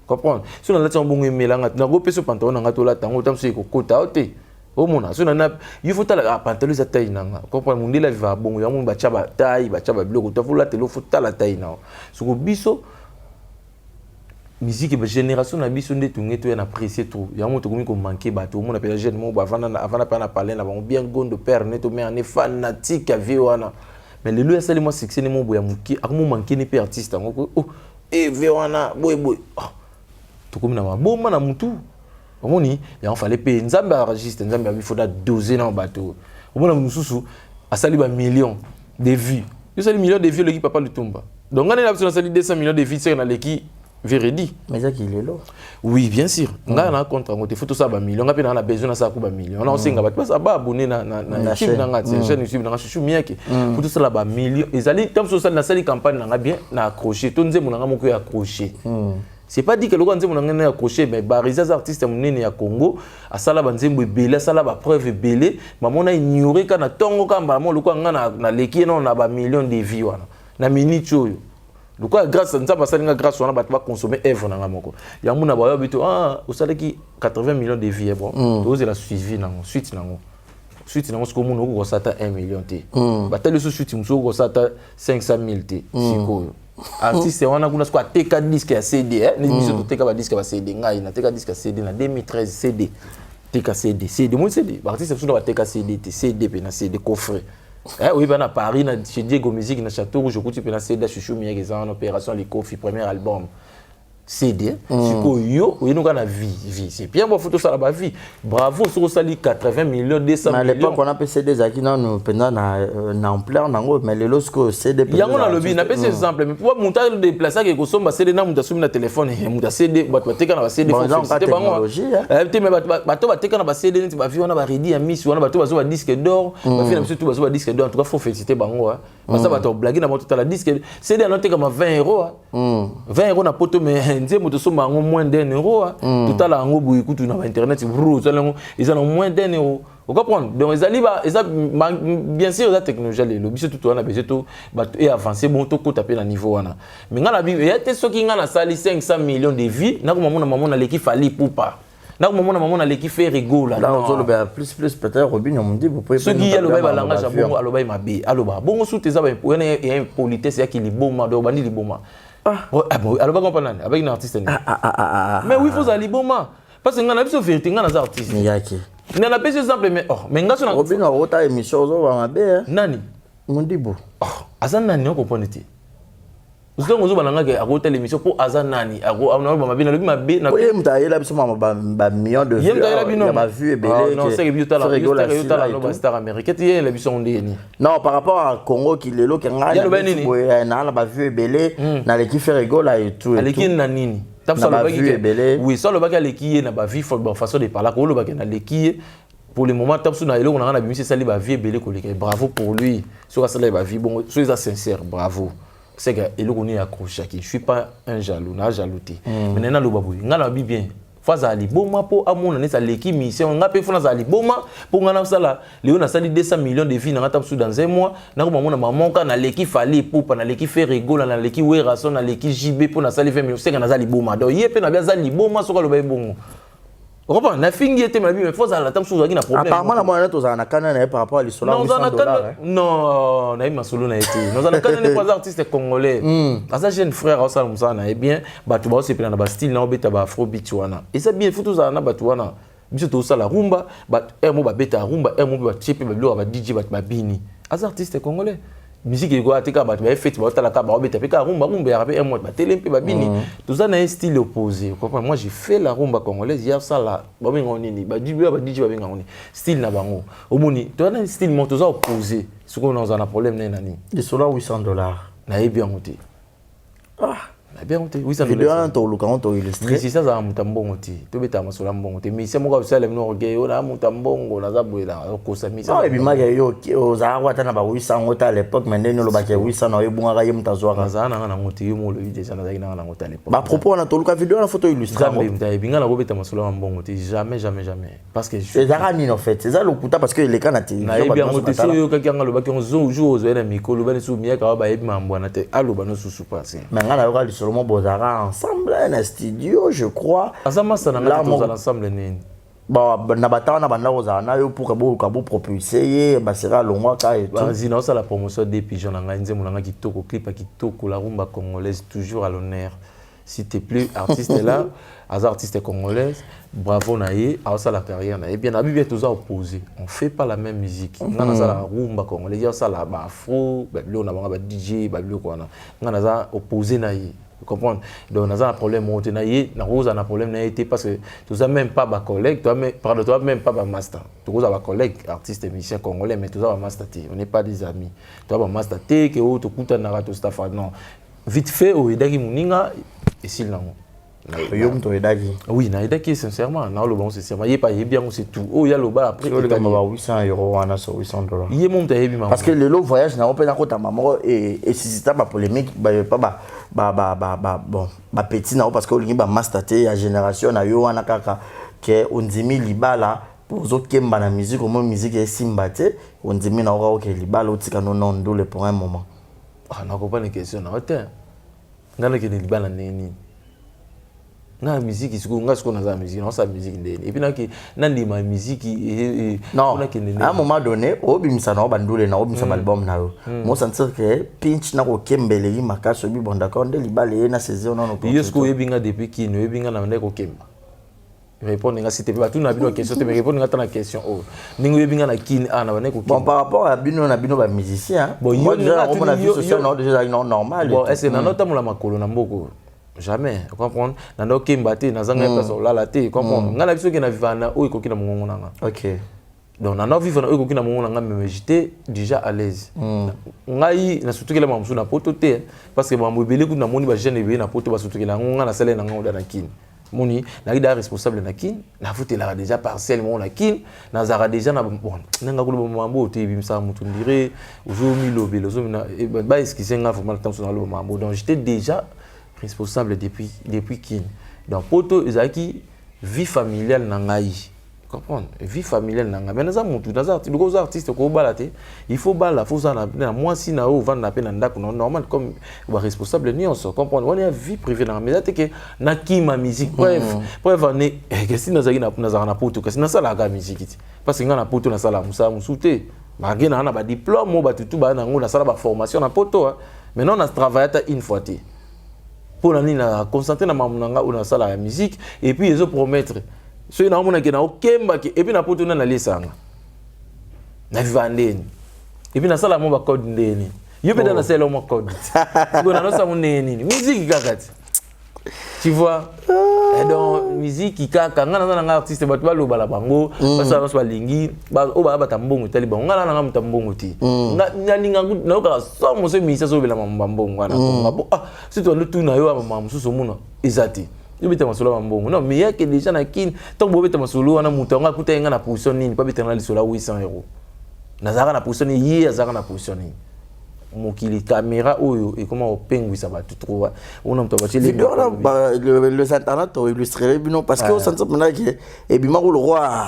comprendre si on a là bon melanga na go peso pantalon na to la tango tam se ko kota ote o mona so na il faut la pantalon za taille nanga comprendre mundi la va bon ya mun ba chaba taille ba chaba biloko to faut la telo faut ta la taille na so ko biso musique ba génération na biso nde tunge to na apprécier trop ya mun to komi ko manquer ba to mon appelle jeune mo ba avant pa na parler na ba bien gondo père neto mais en fanatique à viwana mais le lui a sali moi succès ne mon boya muki ak mo manquer ni pe artiste ngoko oh et viwana boy comme na bomba na mutu omoni ya on fallait payer nzambe enregistre nzambe il faut doser dans bateau omona mususu asali ba millions de vues yo sali millions de vues le qui papa le tomba donc on a besoin sali 200 millions de vues c'est na leki véridi mais ça qui est là oui bien sûr nga na contre ngote faut tout ça ba millions ngapi na besoin na ça ku ba millions on a senga ba pas ba abonné na YouTube na ngati chaîne YouTube na chouchou miaki faut tout ça là ba millions ezali comme ça na sali campagne na bien na accrocher to nzembo na moko ya accrocher c'est pas dit que le grand nzembo na accroché mais bariza artiste munene ya Congo asala banzembo ebele asala ba preuve ebele mamona ignorer kana tongo kamba mo lokwa ngana na leki non na ba millions de vues wana na minute oyo lokwa grâce nzamba salinga grâce wana bat ba consommer œuvre na ngamoko ya muna ba yobito osalaki 80 millions de vues bon oze la suivi nango suite nango ce que mon ko sata 1 million te batali so suite muso ko sata 500,000 te siko artiste wana kuna sko ateka disque ya CD ni biso to teka ba disque ba CD ngai na teka disque ya CD na 2013 CD teka CD mon CD ba artiste so ba teka CD te CD pe na CD coffret oui ben à Paris na chez Diego Musique na Château Rouge ko tu pe na CD chouchou mi ya en opération les Kofi premier album CD siko yo oui nous na vie c'est bien bon photo ça la ba vie bravo sur sali 80 millions 200 millions à l'époque on a fait CD zaki non pendant na ampleur nango mais le lorsque CD yango na lobby na pese exemple mais pour monter le déplacer que ko somba CD na muta sumi na téléphone muta CD ba teka na ba CD c'était bango te mais bato ba teka na ba CD nti ba vie wana ba ready ya miss wana bato bazo ba disque d'or ba vie na biso tout bazo ba disque d'or en tout cas faut féliciter bango parce que bato blague na moto la disque CD na teka ma 20 euros 20 euros na poto mais nzembo to somba ngo moins d'1 euro tout à l'ango boui kutu na internet bro zalango ils ont moins d'1 euro vous comprenez donc bien sûr la technologie le biso tout on a besoin tout et avancer bon to ko taper na niveau wana mais ngala bi ya te soki ngana sali 500 millions de vies na ko maman na l'équipe fali poupa na ko maman na l'équipe fait rigole là on le plus peut-être Robinho on dit vous pouvez ce qui est le ba langage bongo aloba mabe aloba bongo sous tes aba et un politesse ya ki liboma do bandi liboma alors pas comprendre avec un artiste mais oui faut aller bon parce que ngana biso vérité ngana za artiste yaki ngana pese exemple mais ngaso na Robinho rota émission zo ba mabe nani Mondibo azan nani on comprend te uzongo zo balanga ke akota l'émission pour azan nani ako na ba mabe na lobi mabe na oye mutaela biso ba millions de vues ya ba vues ebele non c'est que biso tala no star américaine tie la biso ndeni non par rapport à Congo qui lelo ke ngala na ba vues ebele na l'équipe fait rigola et tout l'équipe na nini tapsa lo baki oui ça lo baki l'équipe na ba vie façon de parler ko lo baki na l'équipe pour le moment tapsu na eloko na bimisi sali ba vie ebele ko leka bravo pour lui sur ça ba vie bon sois sincère bravo c'est que eloko ni accroché qui je suis pas un jaloux na jalouté mais na lo babu ngala bi bien Faza liboma po amona nesa leki mission nga pe fona za liboma po nga na sala Léo na sali 200 millions de vies na ngata dans un mois na ko mamona mamonka na leki fali poupa na leki fait rigola na leki werason na leki JB po na sali 20 millions c'est na za liboma donc yé pe na bia za liboma soka lo ba bongo. Comment na fingi était ma vie mais faut ça la table sur na problème. Apparemment la moyenne aux anakana par rapport à l'histoire $800. Non, na ima solo na été. Nous anakana pas artistes congolais. Asa jeune frère ça musa na bien batu ba aussi na ba style na obeta ba afrobeat wana. Et ça bien faut ça na batu wana. Biso to ça la rumba, ba mo ba beta rumba, mo ba chepe ba bilo ba DJ ba bini. Asa artistes congolais. Musique ego atika ba ba fête ba tala ka ba beta pe ka rumba ya rapé mo ba télé pe ba bini. Tout ça na un style opposé. Moi j'ai fait la rumba congolaise hier ça là ba benga nini ba DJ ba benga nini. Style na bango. Omoni, tu as un style mo tout ça opposé. Ce qu'on a un problème nani. Les sola $800. Na bien monté. Ah, na bien monté. $800. Vidéo en to luka on to illustré. Si ça za mutambongo ti. To beta masola mbongo ti. Mais c'est moi ka sala mno orgueil na mutambongo na za boela ko sa misa. Ah et puis maga yo oza wata na ba $800 à l'époque mais ndeno lo ba ke $800 na ebunga ka ye mutazwa ka. Na na ngoti yo mo lo ide sana za ina na ngota à l'époque. Ba propos na to luka vidéo na photo illustré. Zambe mta binga na ko beta masola mbongo ti jamais parce que c'est ça ni en fait. C'est ça le kuta parce que les cas na ti. Na bien ngoti so yo ka kyanga lo ba ke zo zo na mikolo ba ni su miya ka ba ebi mambo na te alo ba no susu passer. Mais ngana yo ka lisolo bozara ensemble un studio je crois azama sana na tous ensemble nini ba na batana na banda ozana na yo pour ka bo propulser ba sera longwa ka et tout vas-y na ça la promotion des pigeons na nganze mulanga kitoko clip kitoko la rumba congolaise toujours à l'honneur s'il te plaît artiste là as artiste congolaise bravo naie à ça la carrière naie bien abi tous opposé on fait pas la même musique ngana ça la rumba congolaise ça la ba afro ba bilo na ba DJ ba bilo ko na ngana ça opposé naie. Comprendre donc on a un problème on a un problème parce que tu as même pas ba collègue toi même pas ba master tu as ba collègue artiste musicien congolais mais tu as ba master on n'est pas des amis tu as ba master que ou tu kuta na rato staff non vite fait au edaki muninga et s'il n'a oui na edaki sincèrement na le bon sincèrement il pas bien c'est tout oh il y a le bas après le gars $800 wana so $800 il est monte hebi parce que le voyage na opena kota maman et si c'était pas polémique pas bon petit na parce que le ba master ya génération na yo wana kaka que on dimi libala pour autres qui na musique au moins musique est simbate on dimi na OK libala otika non ndole pour un moment ah na comprendre question na hôtel ngana ke libala nini na musique isuko ngasko na za musique na sa musique ndeni et puis na ki nandi ma musique non à un moment donné obimisa na bandule na obimisa album na yo mo sentir que pinch na ko kembele yi makaso bi bon d'accord nde libale na saison non no yesko yebinga depuis kino yebinga na ndeko kemba répondre nga c'était pas tout na bino question te me répondre nga ta question oh ningo yebinga na kini na ndeko kemba bon par rapport à bino na bino ba musicien bon moi déjà on a vu social non déjà normal bon est-ce na nota mula makolo na mboko jamais comprendre na ndo kemba te na zanga place la la te comprendre ngala biso ke na vivana o ikoki na mongongo nanga OK donc na vivana o ikoki na mongongo nanga mais j'étais déjà à l'aise ngai na surtout que la mamusu na poto te parce que mamu belé ku na moni ba jeune be na poto ba surtout que la ngonga na sala na ngonga na kin moni na ida responsable na kin na futé la déjà partiellement na kin na zara déjà na bon nanga ku lo mambo te bimsa mutu ndire ozo mi lobelo ozo na ba esquisser nga vraiment temps sur le mambo donc j'étais déjà responsable depuis qui donc poto ezaki vie familiale nangai comprendre vie familiale nangai mais naza mutu naza because artiste ko balate il faut bala faut ça na moi si na o vendre pe na ndako normal comme ba responsable nyonso comprendre on a vie privée na mais que na ki ma musique preuve ne que si nazaki na na poto que si na sala ga musique parce que na poto na sala musa musute ba gena na ba diplôme ba tutu ba na ngo na sala ba formation na poto mais non on a travaillé une fois ti pour la concentrer na mamunanga ou na sala la musique et puis ils ont promettre ceux na mona ke na okemba et puis na poto na lisanga na vivandeni et puis na sala mo ba code ndeni yo pe na sala mo code ko na no sa mo neni musique kakati tu vois et donc musique kaka ngana na artiste ba baloba la bango basa no balingi ba o ba tambongo tali ba ngana na tambongo ti ngalinga na ka so mo se misa so bela mbongo ngana ko ah si to le tout na yo mama mususu muna ezati yo beta masolo mbongo non mais yake déjà na kin tant bo beta masolo wana mutu nga kuta nga na position nini pa beta na lisolo $800 nazaka na position yi azaka na position nini mokili caméra oyo et comment opengwisa bato trop on a mtabati vidéo là le Santana to illustrer bino parce que au centre maintenant que et bima le roi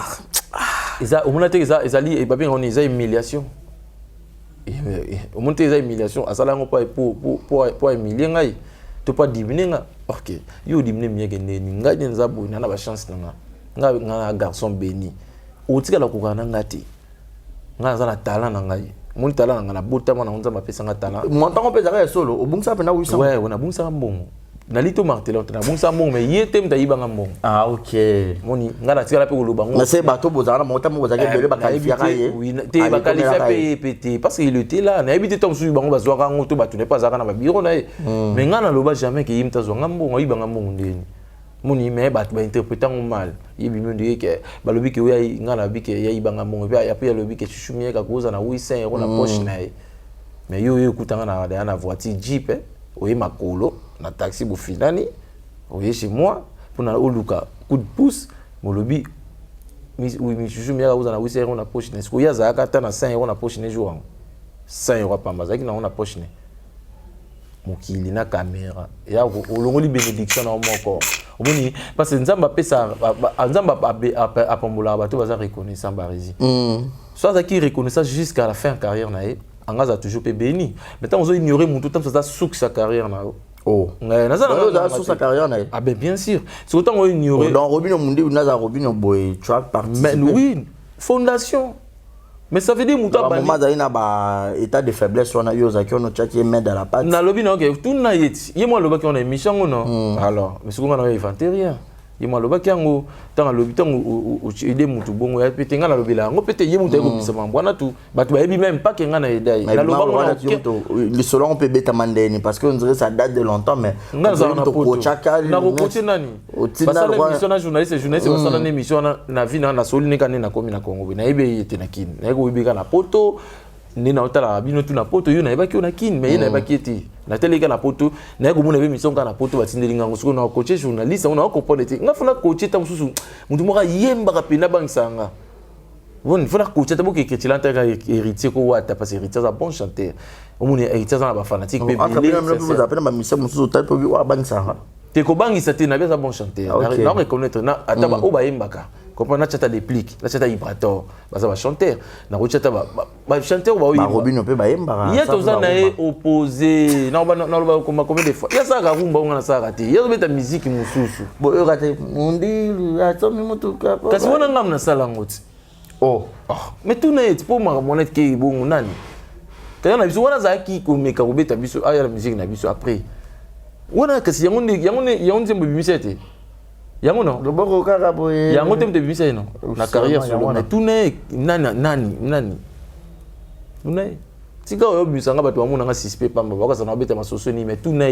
eza on a ezali et babin on eza humiliation on monte eza humiliation asala ngo pour humilier ngai to pas diminuer nga OK yo diminuer mieke ndeni ngai nza bo na ba chance na nga garçon béni otika la kokana ngati nga za na talent na ngai mon talent nga na botama na onza mapesa nga talent montant pesa ka solo obungisa pena 800 ouais on a bungisa mbongo na lito martelant na bungisa mbongo mais yete mta yibanga mbongo OK moni nga na tika la pe ko loba ngo na se bato bozana montant mo bozaka bele ba qualifier ka ye oui te ba qualifier pété parce qu'il était là na habité tom su bango bazwa ka ngoto bato ne pas zaka na ba bureau na ye mais nga na loba jamais que yimta zo nga mbongo yibanga mbongo ndeni moni mais bat ba interpréter mal yibi mundike ke balobi ke oya ngana bike ya ibanga mongo ya pe lobi ke chuchumie ka koza na 800 € na poche na ye mais yo kutanga na voiture jeep oye makolo na taxi bo finani oye chez moi pour na oluka coup de pouce molobi mi chuchumie ka koza na 800 € na poche na sko ya za ka ta na 100 € na poche ne jour 100 € pamba zaki na poche ne mokili na caméra ya olongoli bénédiction na moko omoni parce que nzamba pesa nzamba apambola bato baza reconnaissant barezi soit ça qui reconnaissant jusqu'à la fin de carrière na ye angaza toujours pe béni maintenant on ignorer mon tout temps ça souk sa carrière na oh na sous sa carrière na ah ben bien sûr c'est autant on ignorer dans Robinho Mundi ou naza Robinho boy tu as participé mais oui fondation mais ça veut dire muta ba moment na ba état de faiblesse on a eu aux actions no tchaki main dans la patte na lobi na OK tout na yeti yemo loba ki on a émission non alors mais ce qu'on a inventé rien yemo loba ki ngo tanga lobi tango aider mutu bongo ya pété nga na lobi la ngo pété yemo mutu ko bisa mambwana tu batu ba yebi même pas que nga na aidai na loba le selon on peut beta mandeni parce que on dirait ça date de longtemps mais nga za na poto na ko côté nani parce que l'émission na journaliste basala na émission na vie na soli ne kanena komi na Congo na yebe yete na kin na ko yebika na poto ni na otala bino tu na poto yo na yebaki na kin mais na yebaki eti na teleka na poto na ko mona be mission ka na poto batindeli ngango siko na coach journaliste on a comprendre eti nga funa coach ta mususu mutu moka yemba ka pena bangsanga bon funa coach ta boke Chrétien ta héritier ko wata parce que héritier za bon chanteur o moni héritier za ba fanatique be belé vous appelle ma mission mususu ta po bi wa bangsanga te ko bangisa te na beza bon chanteur na reconnaître na ataba o ba yembaka comprendre na chata déplique na chata vibrator baza ba chanteur na ko chata ba chanteur ba Robinho pe ba yembaka ya to za na opposé na ba comme combien de fois ya sa ka rumba ngana sa ka te ya zo beta musique mususu bo yo ka te mundi atomi mutuka kasi wona ngam na sala ngoti oh mais tout net pour ma monnaie ke bongo nani kaya na biso wana za ki ko meka ko beta biso aya la musique na biso après wana kasi yango nzembo bimisete yango non loboko kaka boye yango tembe bimisete non na carrière solo mais tout nani tika oyo bisanga bato bamona nga suspect pamba baka sana beta masoso ni mais tout na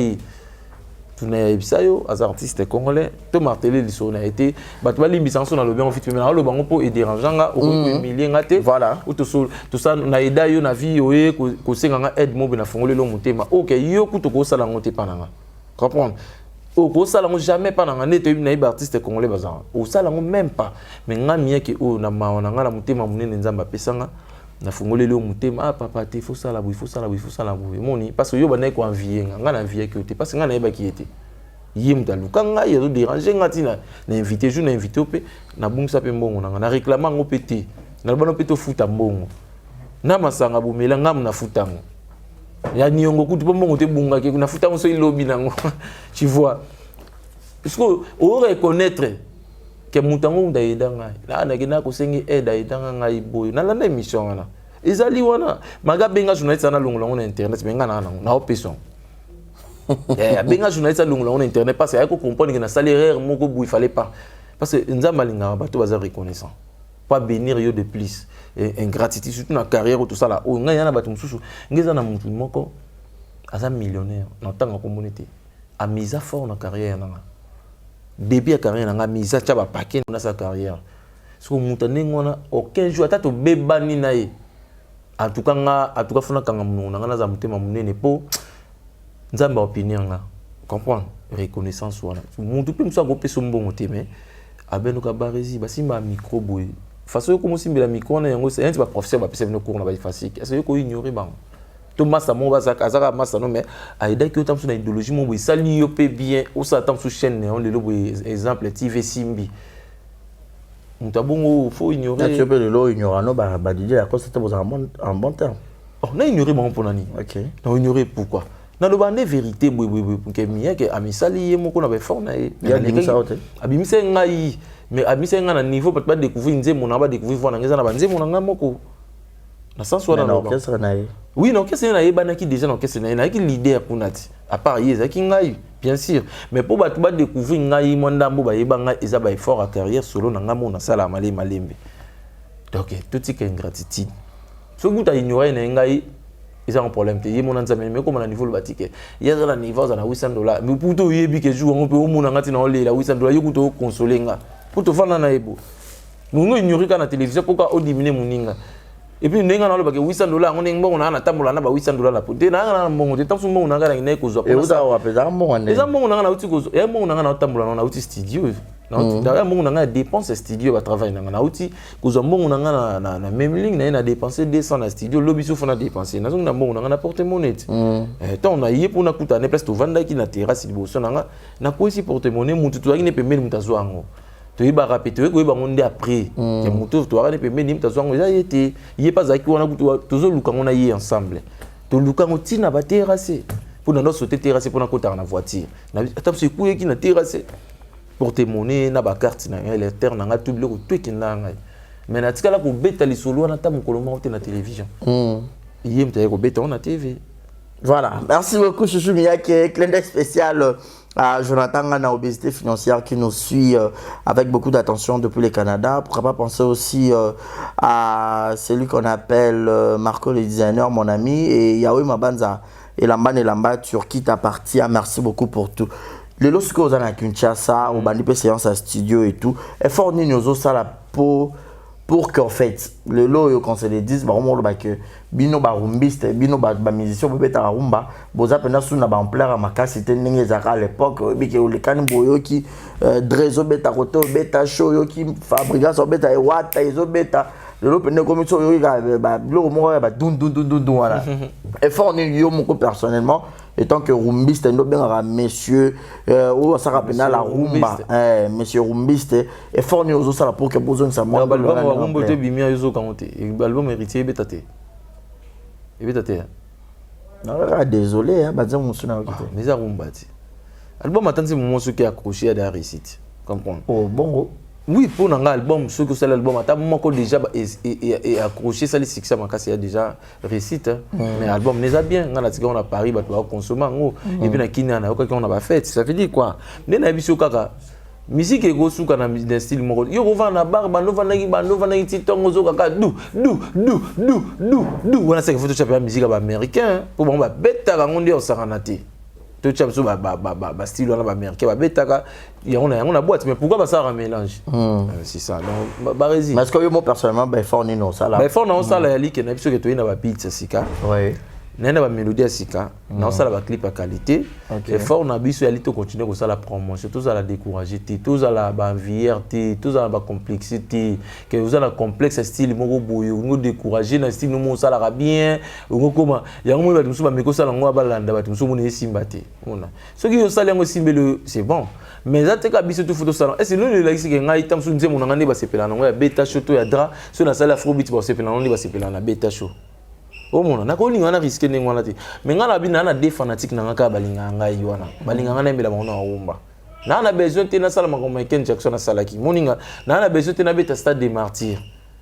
bisayo as artiste congolais to marteler liso na été bato balimbisa so na lobi en fit mais na loba ngo po et dérangeanga o ko humilier ngate voilà tout ça na ida yo na vie oye ko senga nga aide mo bina fongolelo mutema OK yo kuto ko sala ngote pananga comprendre au salon jamais pas dans année tu es artiste congolais bazan au salon même pas mais ngamia ki o na maona ngala mutema munene nzamba pesanga na fungolele o mutema papa te faut ça la bouille moni parce que yo bana ko envier ngana envier que te parce que ngana yeba ki était yim da lukanga yo déranger ngati na invité jour na invité op na bungsa pe mbongo na réclamant ngo pété na bana péto futa mbongo na masanga bomela ngam na futango ya niongo kutu mbongo te bunga ke na futango so ilobi nango tu vois parce que on reconnaître que mutango ndaida ngai la na kina ko sengi aide idanga ngai boyo na landa émission wana ezali wana maga benga journaliste na longolongo na internet benga na opération benga journaliste longolongo na internet parce que ayako comprendre que na salaire moko boy il fallait pas parce que nzamba linga bato baza reconnaissant pas bénir yo de plus ingratitude surtout na carrière tout ça là o ngai yana bato mususu ngeza na mutu moko aza millionnaire na tanga communauté a mise fort na carrière nanga depuis la carrière nanga mise cha ba paquet na sa carrière so mutu nengona aucun jour ata to bebani na ye en tout cas funa kanga mungu nanga na za mutema munene po nzamba opinion nga comprendre reconnaissance wana mutu pe musa go peso mbongo te mais abenuka barezi basimba micro boy façon ko musimbela micro na yango c'est un professeur ba pesa no cours na ba facile est-ce que ko ignorer ba to massa mo bazaka azaka massa no mais aida ki otam sur na idéologie mo bo sali yo pe bien o sa tam sur chaîne on le lo exemple TV Simbi mutabongo faut ignorer tu peux le lo ignorer no ba DJ à cause c'était en bon terme oh na ignorer mon ponani OK na ignorer pourquoi na lo bande vérité boy ke miye ke amisali ye moko na ba fort na ye abimisa ngai mais abimisa ngai na niveau pas découvrir nzemo na ba découvrir voir na ngeza na banzemo na ngamoko na sens wana na orchestre na ye oui na orchestre na ye banaki déjà na orchestre na ki leader kunati à part ye zaki ngai bien sûr mais pour ba découvrir ngai mondambo ba yeba ngai eza ba effort à carrière solo na ngamo na sala malembe donc tout ce qui est ingratitude so vous ta ignorer na ngai ils ont un problème te mon nzambe mais comme na niveau le batike ya za na niveau za na $800 mais pour to yebi ke jour on peut au mona ngati na olela $800 yuko to consoler nga pour to fana na ebo mungo ignorer kana télévision pourquoi au diminuer muninga et puis nenga na lo ba ke $800 on ngbo na tambola na ba $800 la pour te na mbongo te tamsu mbongo na ngana ngene ko zo et vous avez apesa mbongo ne eza mbongo na ngana uti ko zo e mbongo na ngana tambola na uti studio non d'ailleurs mbongo na ngana dépense studio ba travail na ngana uti ko zo mbongo na ngana na même ligne na dépenser 200 na studio lobiso fona dépenser na zonga mbongo na ngana porter monnaie tant na yé pour na kuta ne place to vanda ki na terrasse liboso na ngana na ko isi porter monnaie mutu to akine pembeni mutazo ango to iba rapete ko iba ngonde après ke mutu to akane pembeni mutazo ango ya yete yé pas aki wana kutu tozo luka ngona yé ensemble to luka ngoti na ba terrasse pour na sauter terrasse pour na kota na voiture na atap se kuye ki na terrasse porter monnaie na ba carte na les terre na nga tout biloko tout ki na nga mais na tikala ko beta li solo na ta mokolo ma na télévision yé mta ko beta na TV. Voilà, merci beaucoup Chouchou Miyake, clin d'œil spécial à Jonathan Gana, obésité financière qui nous suit avec beaucoup d'attention depuis le Canada. Pourquoi pas penser aussi à celui qu'on appelle Marco le designer, mon ami, et Yahweh Mabanza et Lamba Turquie t'appartient. Merci beaucoup pour tout. Les lorsque vous avez à Kinshasa, au Bandipe séance à studio et tout, et fort nous ça la peau. Pour qu'en fait, le lot, quand c'est les 10, que bino ba rumbiste, bino ba musicien, peut être à rumba, boza pena sous na ba en plaire à ma casse, c'était n'engé zaka à l'époque, bike ou le canboyo qui drezo beta koto beta show yo qui fabrica so beta et wata iso beta, le lot pena comme ça yo ba lo mo ba dun voilà. Et fort ni yo mon personnellement. Et tant que rumbiste, nous bien monsieur, ou ça rappelle la rumba, monsieur rumbiste, et fort nous ça pour que besoin ça moi. L'album rumba te bimia yozo kamote, l'album héritier betate. Et betate. Désolé, hein, bah on se n'a pas. Mais ça rumba ti. Album attend c'est moment ce qui est accroché à la réussite. Comprendre. Oh bon. Oui, pour un album, ce que c'est l'album, à moment déjà et accroché, ça les succès, il y a déjà réussite. Mais l'album n'est pas bien. On a Paris, on a consommé, et puis on a fait. Ça veut dire quoi? Mais on a vu ce kaka. Musique est grosse ou kana d'un style moro. Yo on va na bar, on va na titon ozo kaka dou. On a ça qu'il faut toucher la musique américain pour on va bêta quand on dit on saranati. Tout ça style on a américain va bêta il on a boîte mais pourquoi ça mélange c'est ça donc barési parce que moi personnellement ben fort ni non ça là ben fort non ça là lique na biso que toi na ba beat sika oui na ba mélodie sika na ça ba clip à qualité et fort na biso ali to continuer ko ça la promotion tout ça la décourager tout ça la ba envierté tout ça la complexité que vous avez complexe style moko boyo ngo décourager na style no ça la bien ngo comment ya ngo ba musu ba meko ça la ngo ba landa ba musu mo ne simbate ona ce qui yo ça ngo simbelo c'est bon mais ça te ka biso tout photo salon et c'est nous le like que ngai tam su nzemo na ngane ba sepela na ngo ya beta show to ya dra so na sala afrobeat ba sepela na ngo ba sepela na beta show. Oh mon na ko linga na risque ne ngwana te mais ngala bi na des fanatiques na ngaka balinga ngai wana balinga ngana mbela ba na umba na besoin te na sala ma comme Michael Jackson na salaki moninga na besoin te na beta stade des martyrs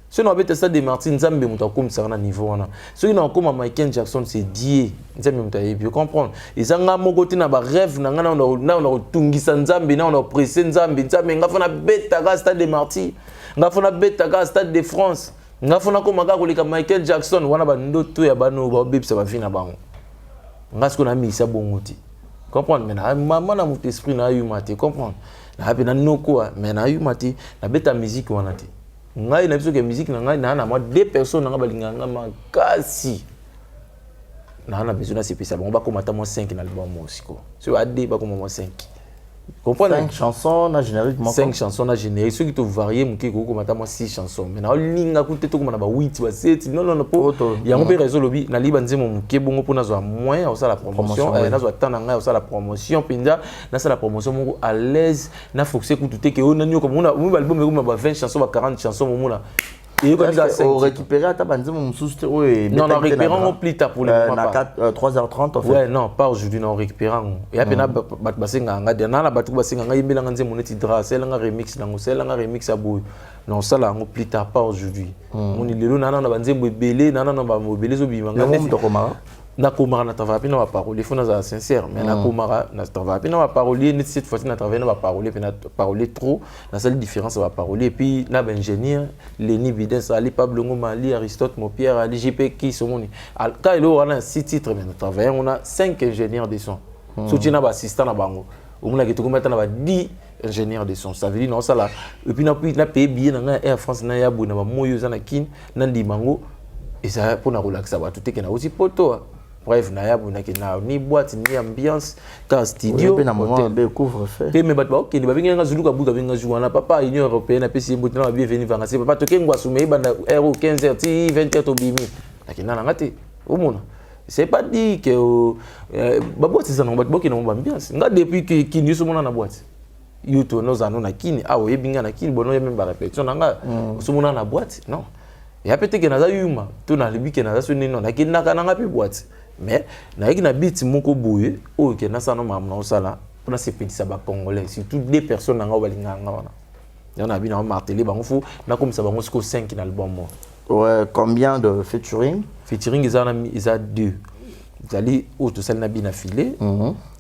si on beta stade des martyrs nzambe muta comme ça na niveau wana so ina comme Michael Jackson c'est dié nzambe muta yebi comprendre ezanga moko te na ba rêve na ngana na tungisa nzambe na on pressé nzambe ngafana beta ga stade des martyrs ngafana beta ga stade de France ngafuna ko maka koleka Michael Jackson wana ba ndoto ya bano ba bebisa ba vina bango ngasko na misa bongoti comprendre mais na maman na mon esprit na yu mate comprendre na pe na noko mais na yu mate na beta musique wana te ngai na biso ke musique na ngai na moi deux personnes nga balinga nga makasi na besoin na sepisa bango ba komata mo 5 na album mo siko so ade ba komama 5 Comprendre 5 chansons na générique 5 chansons na générique ceux qui te varier muke ko komata moi 6 chansons mais na linga ku te to komana ba 8 ba 7 non po ya ngombe réseau lobby na liba nzemo muke bongo pona zo moins au ça la promotion na zo tana nga au ça la promotion pinda na ça la promotion moko à l'aise na foxé ku tout que on a comme on a album ko ba 20 chansons ba 40 chansons mona et on récupérer à ta banzemo mususte non on récupère on plus tard pour le moment 3h30 en fait ouais non pas aujourd'hui non on récupère et après na bat basenga nga de na la bat basenga nga yembela nga nzemo neti dra c'est nga remix nango c'est nga remix à boy non ça là on plus tard pas aujourd'hui on est lelo nana na banzembo belé nana na ba mobile zo bima nga na komara na travailler na parole il faut na sincère mais na komara na travailler na parole ni cette fois na travailler na parole puis na parler trop la seule différence va parler et puis na ingénieur Lenny Bidens Ali Pablo Ngoma Ali Aristote Mopierre Ali JP qui sont moni quand il on a 6 titres mais na travailler on a 5 ingénieurs de son soutien na ba assistant na bango on a que tout mettre na ba 10 ingénieurs de son ça veut dire non ça là et puis na payer bien na Air France na ya bu na ba moyo za na kin na ndimango et ça pour na relaxer ba tout est que na aussi poto. Bref, na ni boîte ni ambiance car studio pe na moment be couvre-feu pe me batba ok ni ba binga zulu ka buka binga juana papa union européenne pesi bout na bienvenue vanga c'est papa to kengwa sume banda euro 15h ti 20h to bimi lakini na ngati omona c'est pas dit que ba boîte ça na batba ki na ambiance nga depuis que ki ni somona na boîte yuto no zanu na kini awo yebinga na kini bono yemba ba répétition nga somona na boîte non ya peut-être que na za yuma to na libi que na za soni non na kini na kana ngapi boîte mais na na beat moko boye o ke na sano mamna osala pour se pétisa ba congolais surtout des personnes nga balinga nga wana ya na bina marteler bango fou na comme ça bango 5 na album moi ouais combien de featuring ils a 2 zali auto sal na bina filé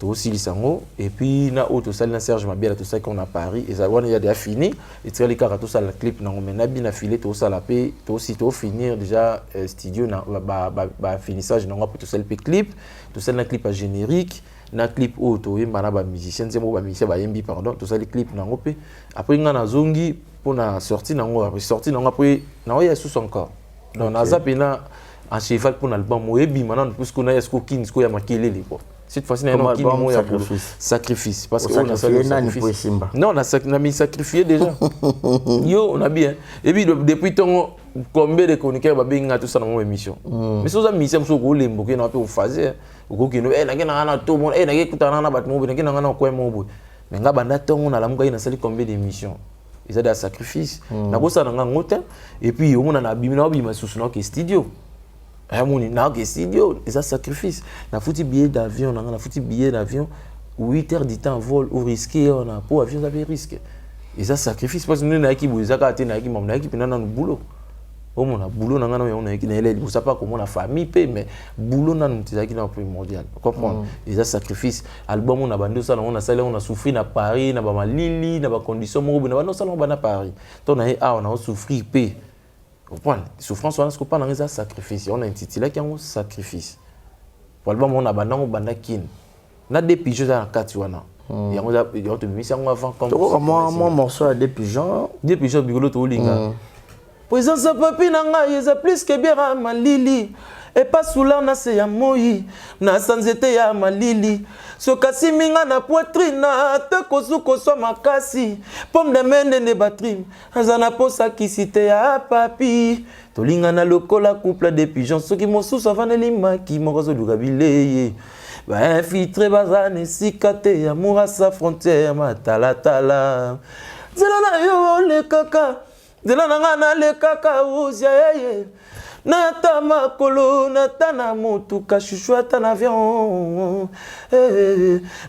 to aussi lisango et puis na auto sal na Serge Mabela tout ça qu'on a Paris et ça on a déjà fini et tu les caratos ça la clip na mais na bina filé to ça la paix to aussi to finir déjà studio na ba finissage na pour tout ça le clip tout ça na clip à générique na clip auto et mana ba musicien c'est mo ba musicien ba yembi pardon tout ça les clips na ngopé après ngana zongi pour na sortie na ngo sortie na après na ya sous encore donc na zapina en cheval pour l'album moyebi maintenant puisque on a esco kins ko ya makelele quoi cette fois-ci na no kini mo ya sacrifice parce que on a sacrifice non on a mis sacrifié déjà yo on a bien et puis depuis ton combien de chroniqueurs ba binga tout ça dans mon émission mais so za mission so ko lembo ke na pe o fazer ko kino na ke na to mo na ke kutana na bat mo na ke na ko mo bo mais nga banda tongo na lamuka ina sali combien d'émissions ils ont des sacrifices na ko ça na ngota et puis on a bimina bima sous no ke studio Ramoni na ke studio ils ont sacrifice na fouti billet d'avion na fouti billet d'avion 8 heures du temps vol ou risqué on a pour avion ça fait risque ils ont sacrifice parce que nous na ki bozaka te na ki mam na ki pina na boulot au mon boulot na ngana on a ki na ele vous savez pas comment la famille paie mais boulot na nous tizaki na primordial comprendre ils ont sacrifice album on a bando ça on a salé on a souffert na Paris na ba malili na ba conditions mo na bando ça on na Paris to na on a souffrir paie comprendre souffrance on a ce qu'on parle dans un sacrifice on a intitulé qui un sacrifice pour album on a banda kin na des pigeons dans 4 wana et on a te mis ça avant comme moi morceau à des pigeons bigolo to linga présence papi na ngai eza plus que bien malili et pas soula na se ya moi na sanzete ya malili sokasi minga na poitrine te kozuko so makasi pomme de mende ne batrim azana posa kisite ya papi tolinga na lokola couple de pigeons soki mosusu avaneli maki mokozo lukabile ba infiltré bazane sikate amour à sa frontière matalatala zela na yo le kaka zela na ngana le kaka uzia yeye nata makolo nata na motuka chouchou ata na avion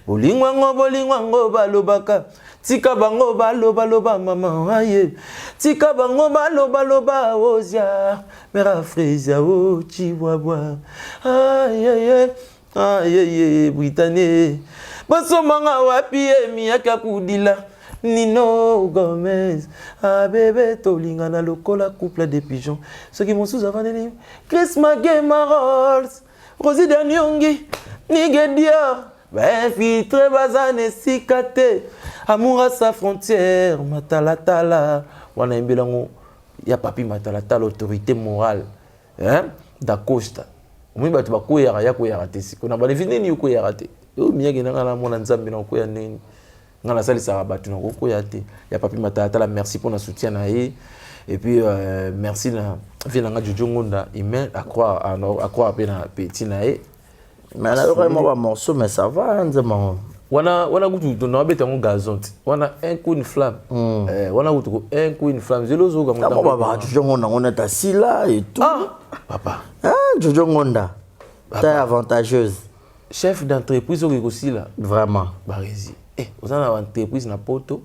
bolingwango balobaka tika bango baloba mama aye tika bango baloba ozia mera frisia o chiwabwa aye Britannique basomanga wapi emiaka kudila Nino Gomez, bébé tolinga na lokola couple de pigeons. Ceux qui m'ont sous avaneli, Chris Magé Marols, Rosie Danyongi, Nige Dior, infiltré bazane sikate, amour à sa frontière, matalatala, wana imbelango, ya papi matalatala, autorité morale, hein, d'Acosta. Omi batu bakoyara ya koyara te siko na bale vineni yo koyara te. Yo miyagi na ngala mona nzambe na koya neni. nga na sali sa batu na koko ya te ya papi matata la merci pour na soutien na ye et puis merci na vient nga Jojo Ngonda email à croire na petit na ye mais na vraiment ba morceau mais ça va nzema wana kutu na beta ngo gazon wana un coup une flamme wana kutu un coup une flamme zelo zo ga ngota ba Jojo Ngonda on est assis là et tout papa Jojo Ngonda taille avantageuse chef d'entreprise aussi là vraiment barezi aux entreprise na poto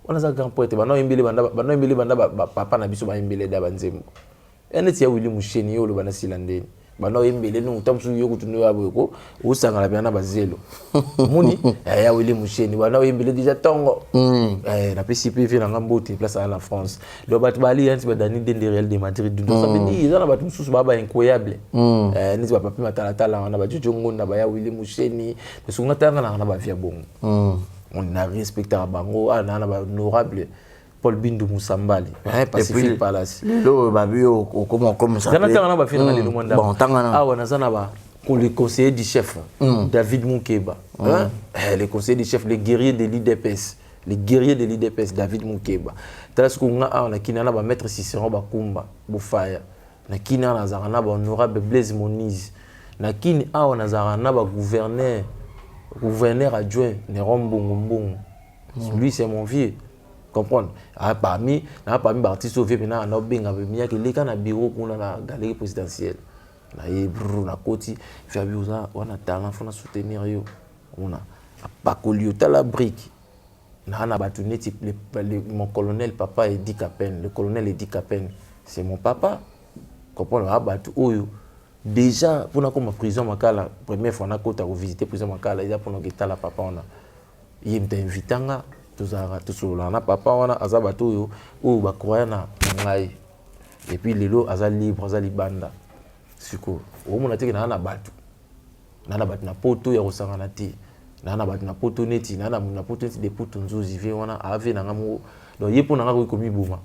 on a ça grand poète bana imbele banda papa na biso ba imbele da banzembo ene tia Willy Musheni yo lo bana silandeni bana imbele no tamsu yo kutuno yabo ko usangala bana bazelo muni ya Willy Musheni bana imbele déjà tongo na PCP fi na ngambote place à la France do bat bali yanti ba dani de Real de Madrid donc ça veut dire ils ont ba mususu baba incroyable ni ba papi matala wana ba Jojo Ngonda ba ya Willy Musheni de sunga tanga na ba via bongo on a respecté à bango on a honorable Paul Bindu Moussambali Pacifique Palace le babu au comment ça on a le conseiller du chef David Moukeba le conseiller du chef les guerriers de l'IDPS David Moukeba talas ko nga on a kinana ba maître Cicéron Bakumba Bofaya na kinana na ba honorable Blaise Moniz na kini on a na ba gouverneur adjoint Néron Bongo. Lui c'est mon vieux. Comprendre. Parmi artistes au vieux maintenant on a bien avec les cas na bureau pour la galerie présidentielle. Na yebru na koti Fabioza on a talent faut soutenir yo. On a Bakolio tala brique. Na batuni type mon colonel papa Edi Kapen, le colonel Edi Kapen, c'est mon papa. Comprendre abatu oyo. Déjà, pour nous comme prison Makala, première fois on a visité prison Makala, déjà pour nous quitter la papa on a, il m'a invité nga, tout ça na papa on a azabatu yo, ou bakroya na ngai, et puis lelo azal libre azal libanda, siko, au moins on a dit que na batu na poto ya rosanga na ti, na batu na poto neti, na poto neti de poto nzozi ve on a ave na ngamo, donc yé pour na ngako komi bouma,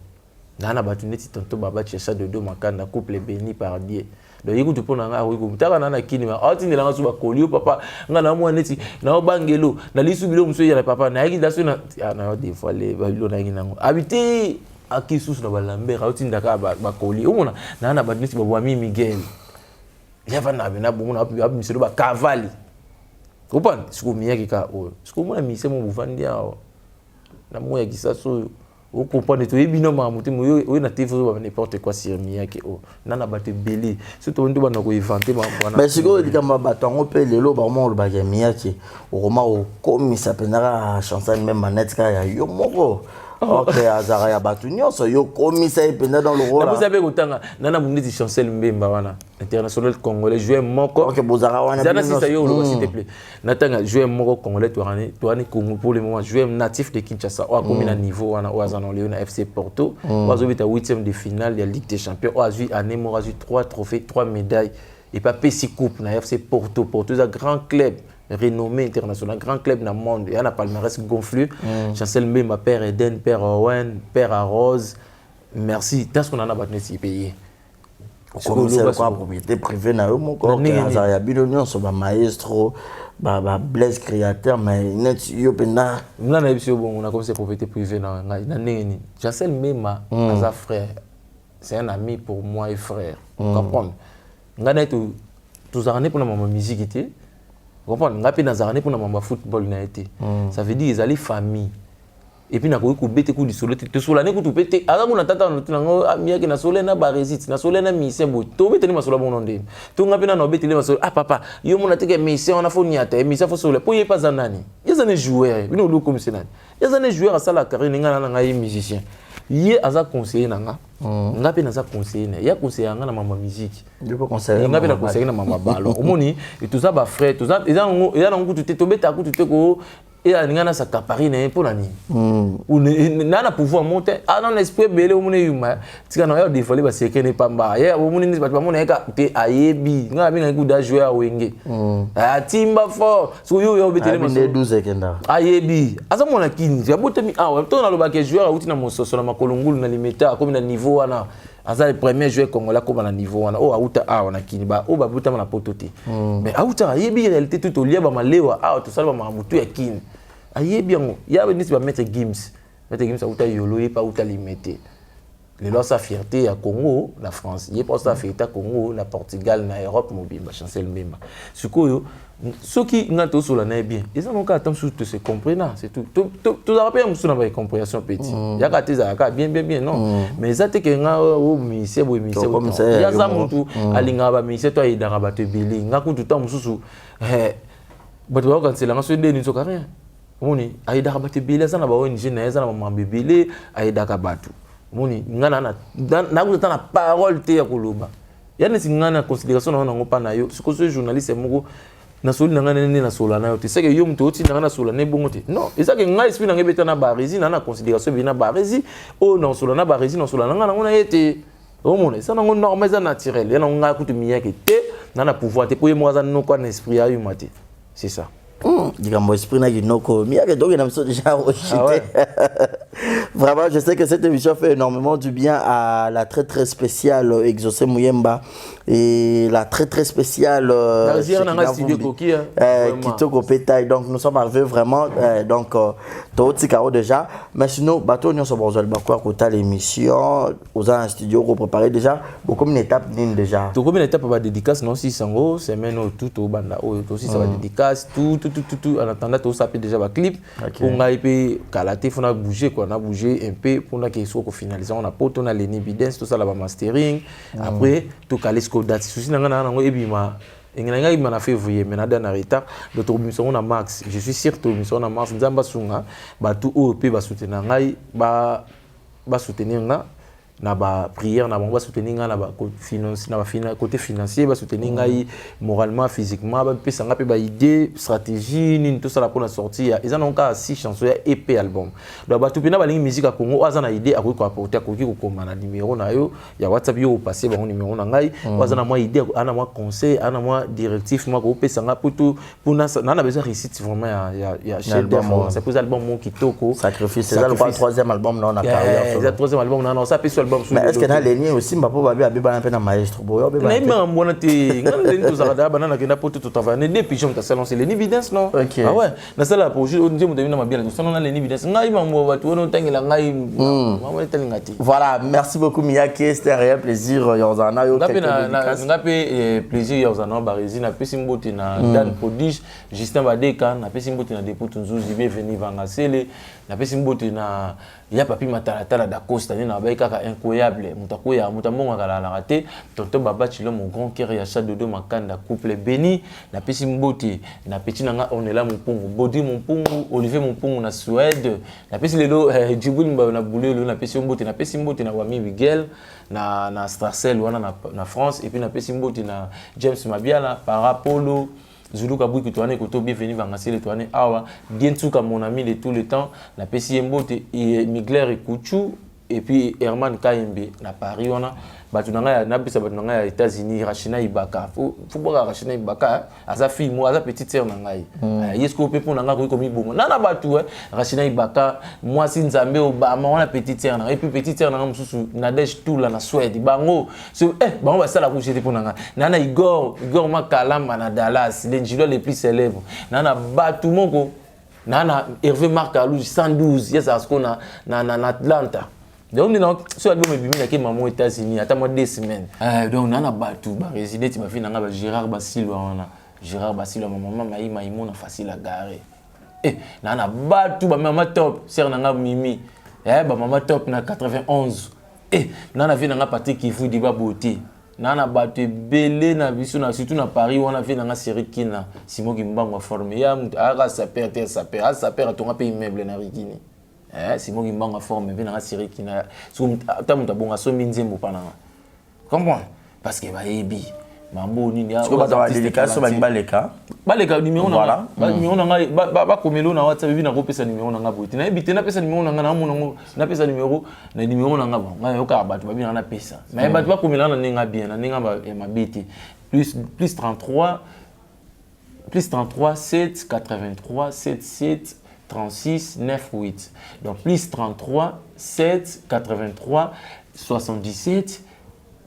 na batu neti tonto baba tchesa de deux makanda couple béni par Dieu. Donc écoute pour nanga ko mutaka na kinima ati nilanga suba kolio papa nga na mwa neti na bangelo na lisubilo muso ya papa na yaki daso na des fois les babilo na yaki nango habité akisusu na balambera ati ndaka ba kolio umona na ba neti ba mi Miguel yava na bena bomona abi miselo ba cavali kopani siku miyaki ka o siku mona misemo buvandi awo na mwa ya kisaso vous comprenez tout et bien mamuti oui na TV n'importe quoi sur miyaki o nana bato belé surtout ndo bana ko inventer bana mais siko dikamba bato ngo pe lelo ba mo ba ya miyaki o koma o komisa penaka chanson même manette ka ya yo moko OK azara ya bato nyonso yo komisa ependa dans le rôle vous avez kotanga nana munditi chancel mbemba wana international congolais joueur moko OK bozara wana zana si ça yo s'il te plaît natanga joueur moko congolais toani Congo pour le moment joueur natif de Kinshasa o comme na niveau wana o azana Léon FC Porto o azobita 8e de finale de la Ligue des Champions o azu anemo azu 3 trophées 3 médailles et pas PC coupe na FC Porto c'est un grand club renommé international, grand club dans le monde. Il y a un palmarès gonflé. Chancel Mbemba, père Eden, père Owen, père Arose. Merci. Qu'est-ce qu'on en a battu ces pays? C'est quoi propriété privée na yo moko ya bilonion so ba maestro ba Blaise créateur mais net yo pena na na biso bon on a comme c'est propriété privée na nini Chancel Mbemba as frère c'est un ami pour moi et frère comprendre ngana tous arrêter pour ma musique était comprendre ngapi nazarane pour na mamba football na été ça veut dire ils allaient famille et puis na ko bete ko disolo te solane ko tupete ala ko na tata na ngo amia ke na sole na baresite na sole na mise bo to bete ni masola bon ndé to ngapi na no bete le masola papa yo mona te ke mise on a fo niata mise fo sole po ye pas zanani yeza ne joueur bino lu comme c'est nani yeza ne joueur asala carrière ninga na ngai musicien ye aza conseiller nanga ngapi na za conseiller ne ya conseiller nga na mama musique je peux conseiller ngapi na conseiller na mama balo omoni et tout ça ba frère tout ça eza ngo tout te beta ko tout te ko et alingana sa capari na pour nani ou na pouvoir monter ah non esprit belé o mone yuma tika na yo dévoiler ba sekene pamba ya o mone ni ba mone ka te ayebi nga bi na ku da jouer wenge ah timba fort so yo betele maso 12 kenda ayebi asa mona kini ya botemi ah to na lo ba ke joueur uti na mososo na makolongulu na limeta comme na niveau wana asa le premier joueur congolais comme na niveau wana o auta wana kini ba o ba butama na potote mais auta ayebi réalité tout au lieu ba malewa ah to salba ma mutu ya kini aye bien il y a une mettre Gims a outa yolo et pas outa limité les lois sa fierté à Congo la France il est pas sa fierté à Congo la Portugal na Europe mobile ba chancel même ce que ceux qui n'ont sur la n'est bien ils ont encore attendre sur se comprendre c'est tout tout rappelle nous sur la compréhension petit il y a katé za bien non mais ça te que nga o ministère il y a ça mutu alinga ba ministère toi idara ba te beli nga ku tout temps mususu bato ba quand c'est la ngaso de ni so rien moni aidaka bato beli ça na ba ONG na ça na mambe beli aidaka bato moni ngana na kuta na parole te ya koloba yana singana considération na ngo pa na yo siko so journaliste moko na soli na ngana ne na sola na yo te c'est que yo mto oti na ngana sola ne bongo te non et ça que nga esprit na ngebeta na barezi na considération bina barezi o na sola na barezi na sola na ngana ngona yete o mona ça na ngo normal ça naturel yana nga kutu miyake te na pouvoir te pour moi ça no kwa na esprit ayo mate c'est ça. Dis-moi, esprit n'a pas de donc il a déjà rejeté. Vraiment, je sais que cette émission fait énormément du bien à la très spéciale Exaucé Mouyemba et la très spéciale Kitoko Pétail. Donc nous sommes arrivés vraiment donc Tooti Karo déjà. Mais sinon, bateau nous sommes besoin de quoi côté l'émission aux un studio pour préparer déjà beaucoup une étape déjà. Tout comme une étape va dédicace non si sango semaine tout au banda aussi ça va dédicace tout en attendant tout ça peut déjà va clip pour nga épée kalaté faut na bouger quoi on a bougé un peu pour na qu'il soit finaliser on a poto on a l'évidence tout ça là va mastering après tout caler ce date souci na ngo ebima engena ima na février mais na dans retard d'autres mission on a max je suis sûr que mission on a max nzamba sunga ba tout OP ba soutenir ngai ba soutenir nga na ba prière na ba soutenir nga na ba finance na ba côté financier ba soutenir ngai moralement physiquement ba pesa nga pe ba idée stratégie ni tout ça là pour la sortie ils en ont encore 6 chansons EP album donc ba tout pena ba lingi musique à Congo azana idée à ko apporter ko koma na numéro na yo ya WhatsApp yo passer ba numéro na ngai azana moi idée ana moi conseil ana moi directif moi ko pesa nga pour tout pour na besoin réussite vraiment ya chef d'œuvre c'est pour album mon kitoko sacrifice c'est le troisième album là on a carrière c'est le troisième album non ça peut mais est-ce que dans les liens aussi m'a pas babi na pena maestro boyo be ba mais même moi te ngana tout ça da banana kenda poto tout travailler depuis je me ta salon c'est l'évidence non ah ouais na sala pour je on dit mon na bien ça non l'évidence ngai mambo ba tu on tangela ngai mama telingati voilà merci beaucoup Miyake c'était un réel plaisir yozana yo ngape plaisir yozana barezi na pesi mbote na Dan Prodige Justin Badeka na pesi mbote na Depot Nzuzi bienvenue Vangasele na pesi mbote na ya papi Matalatala da Costa na ba kaka incroyable mutakoya mutambonga kala la raté tonton baba chilo mon grand cœur ya cha dodo makanda couple béni na pesi mbote na petit nanga on est là mon pungu body mon pungu Olivier mon pungu na Suède na pesi lelo Djibouli mba na boulelo na pesi mbote na Wami Miguel na Starcel wana na France et puis na pesi mbote na James Mabiala Parapolo Zulu Kabou qui tourne koto bienvenue Vangasele tourne awa bien tout comme mon ami de tout le temps la pesi mbote et Migler et Kouchou et puis Herman Kaimbe na Paris on a batu nanga na bisa batu nanga ya États-Unis Rachina Ibaka faut pas Rachina Ibaka asa fille moi asa petite sœur nanga yesko pe pour nanga ko komi bongo nana batu Rachina Ibaka moi si Nzambe Obama on a petite sœur nanga et puis petite sœur nanga mususu Nadège tout là na Suède bango bango ba sala ko jeter pour nanga nana Igor Makalamba na Dallas l'ingénieur le plus célèbre nana batu moko nana Hervé Marcalou 112 yes asko na Atlanta. Donc sur l'album bimi na ke maman aux États-Unis attends moi 2 semaines donc nana batu ba résident ba fi nanga ba Gérard Basilwa maman maïmo na facile à garer nana batu ba maman top sœur nanga Mimi ba maman top na 91 nana vi nanga Patrick Kifu di ba beauté nana batu belé na biso na surtout na Paris wana vi nanga série kina Simon Kimbango formé ya aka saper atonga pe immeuble na Rikini Simon Kimbango forme vi nanga série kina ta muta bonga so minzembo pana comprends parce que ba yebi mambo nini ya ba dédicace so baleka numéro na numéro na ba komelo na WhatsApp vi na ko pesa numéro na ngabo tina ebite na pesa numéro na nga na monongo na pesa numéro na ngabo nga yo ka battu ba bi na pesa mais battu ba komelo na ninga bien na ninga ba mabiti plus 33 7 83 77 36 98 donc plus 33 7 83 77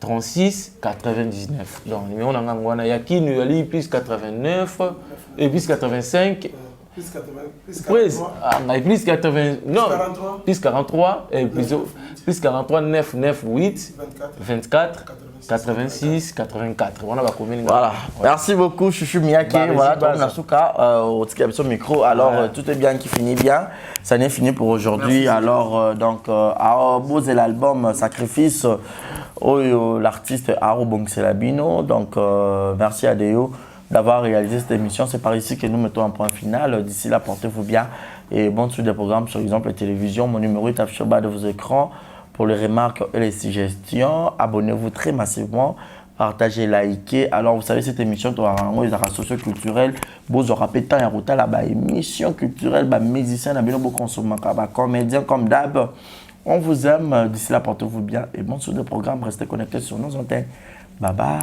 36 99 donc numéro nanga ngwana yakinu yali plus 89 et plus 85 Plus 80, plus Plus, 43. plus 80, non, 43. plus 43, et plus 43, 9, 9, 8, 24, 86, 84. On a combien? Voilà. Merci beaucoup, Chouchou Miyake. Voilà, donc Nasuka, au micro. Alors, tout est bien qui finit bien. Ça n'est fini pour aujourd'hui. Alors, donc, Aobo, c'est l'album Sacrifice. L'artiste Aro Bongselabino. Donc, merci à Deo d'avoir réalisé cette émission. C'est par ici que nous mettons un point final. D'ici là, portez-vous bien et bonne suite des programmes sur exemple la télévision. Mon numéro est affiché au bas de vos écrans. Pour les remarques et les suggestions, abonnez-vous très massivement, partagez, likez. Alors, vous savez, cette émission, les arts socio-culturels, vous aurez pété un route là-bas, émission culturelle, musicien, comédien comme d'hab. On vous aime. D'ici là, portez-vous bien et bonne suite des programmes. Restez connectés sur nos antennes. Bye bye.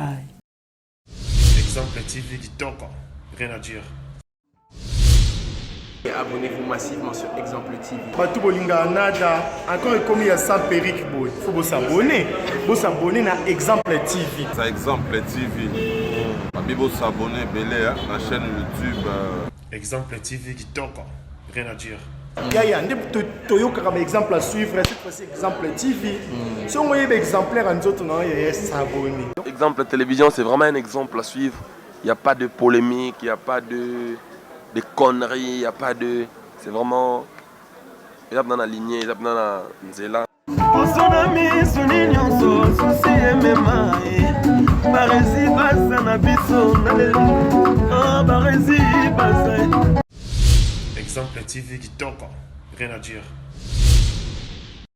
Exemple TV qui toque, rien à dire. Et abonnez-vous massivement sur Exemple TV. Batou Bolinga Nada, encore comme il y a 100 périques, il faut vous s'abonner. Vous s'abonner à Exemple TV. C'est Exemple TV. Vous s'abonner à la chaîne YouTube. Exemple TV qui toque, rien à dire. Yaya, Toyoka comme exemple à suivre, cette fois-ci Exemple TV. Si on voit des exemplaires en autres, il y a s'abonner. Exemple télévision, c'est vraiment un exemple à suivre. Il n'y a pas de polémique, il n'y a pas de conneries, il n'y a pas de... C'est vraiment... Il y a dans la lignée, il y a dans la nzela. Exemple TV qui toque, rien à dire.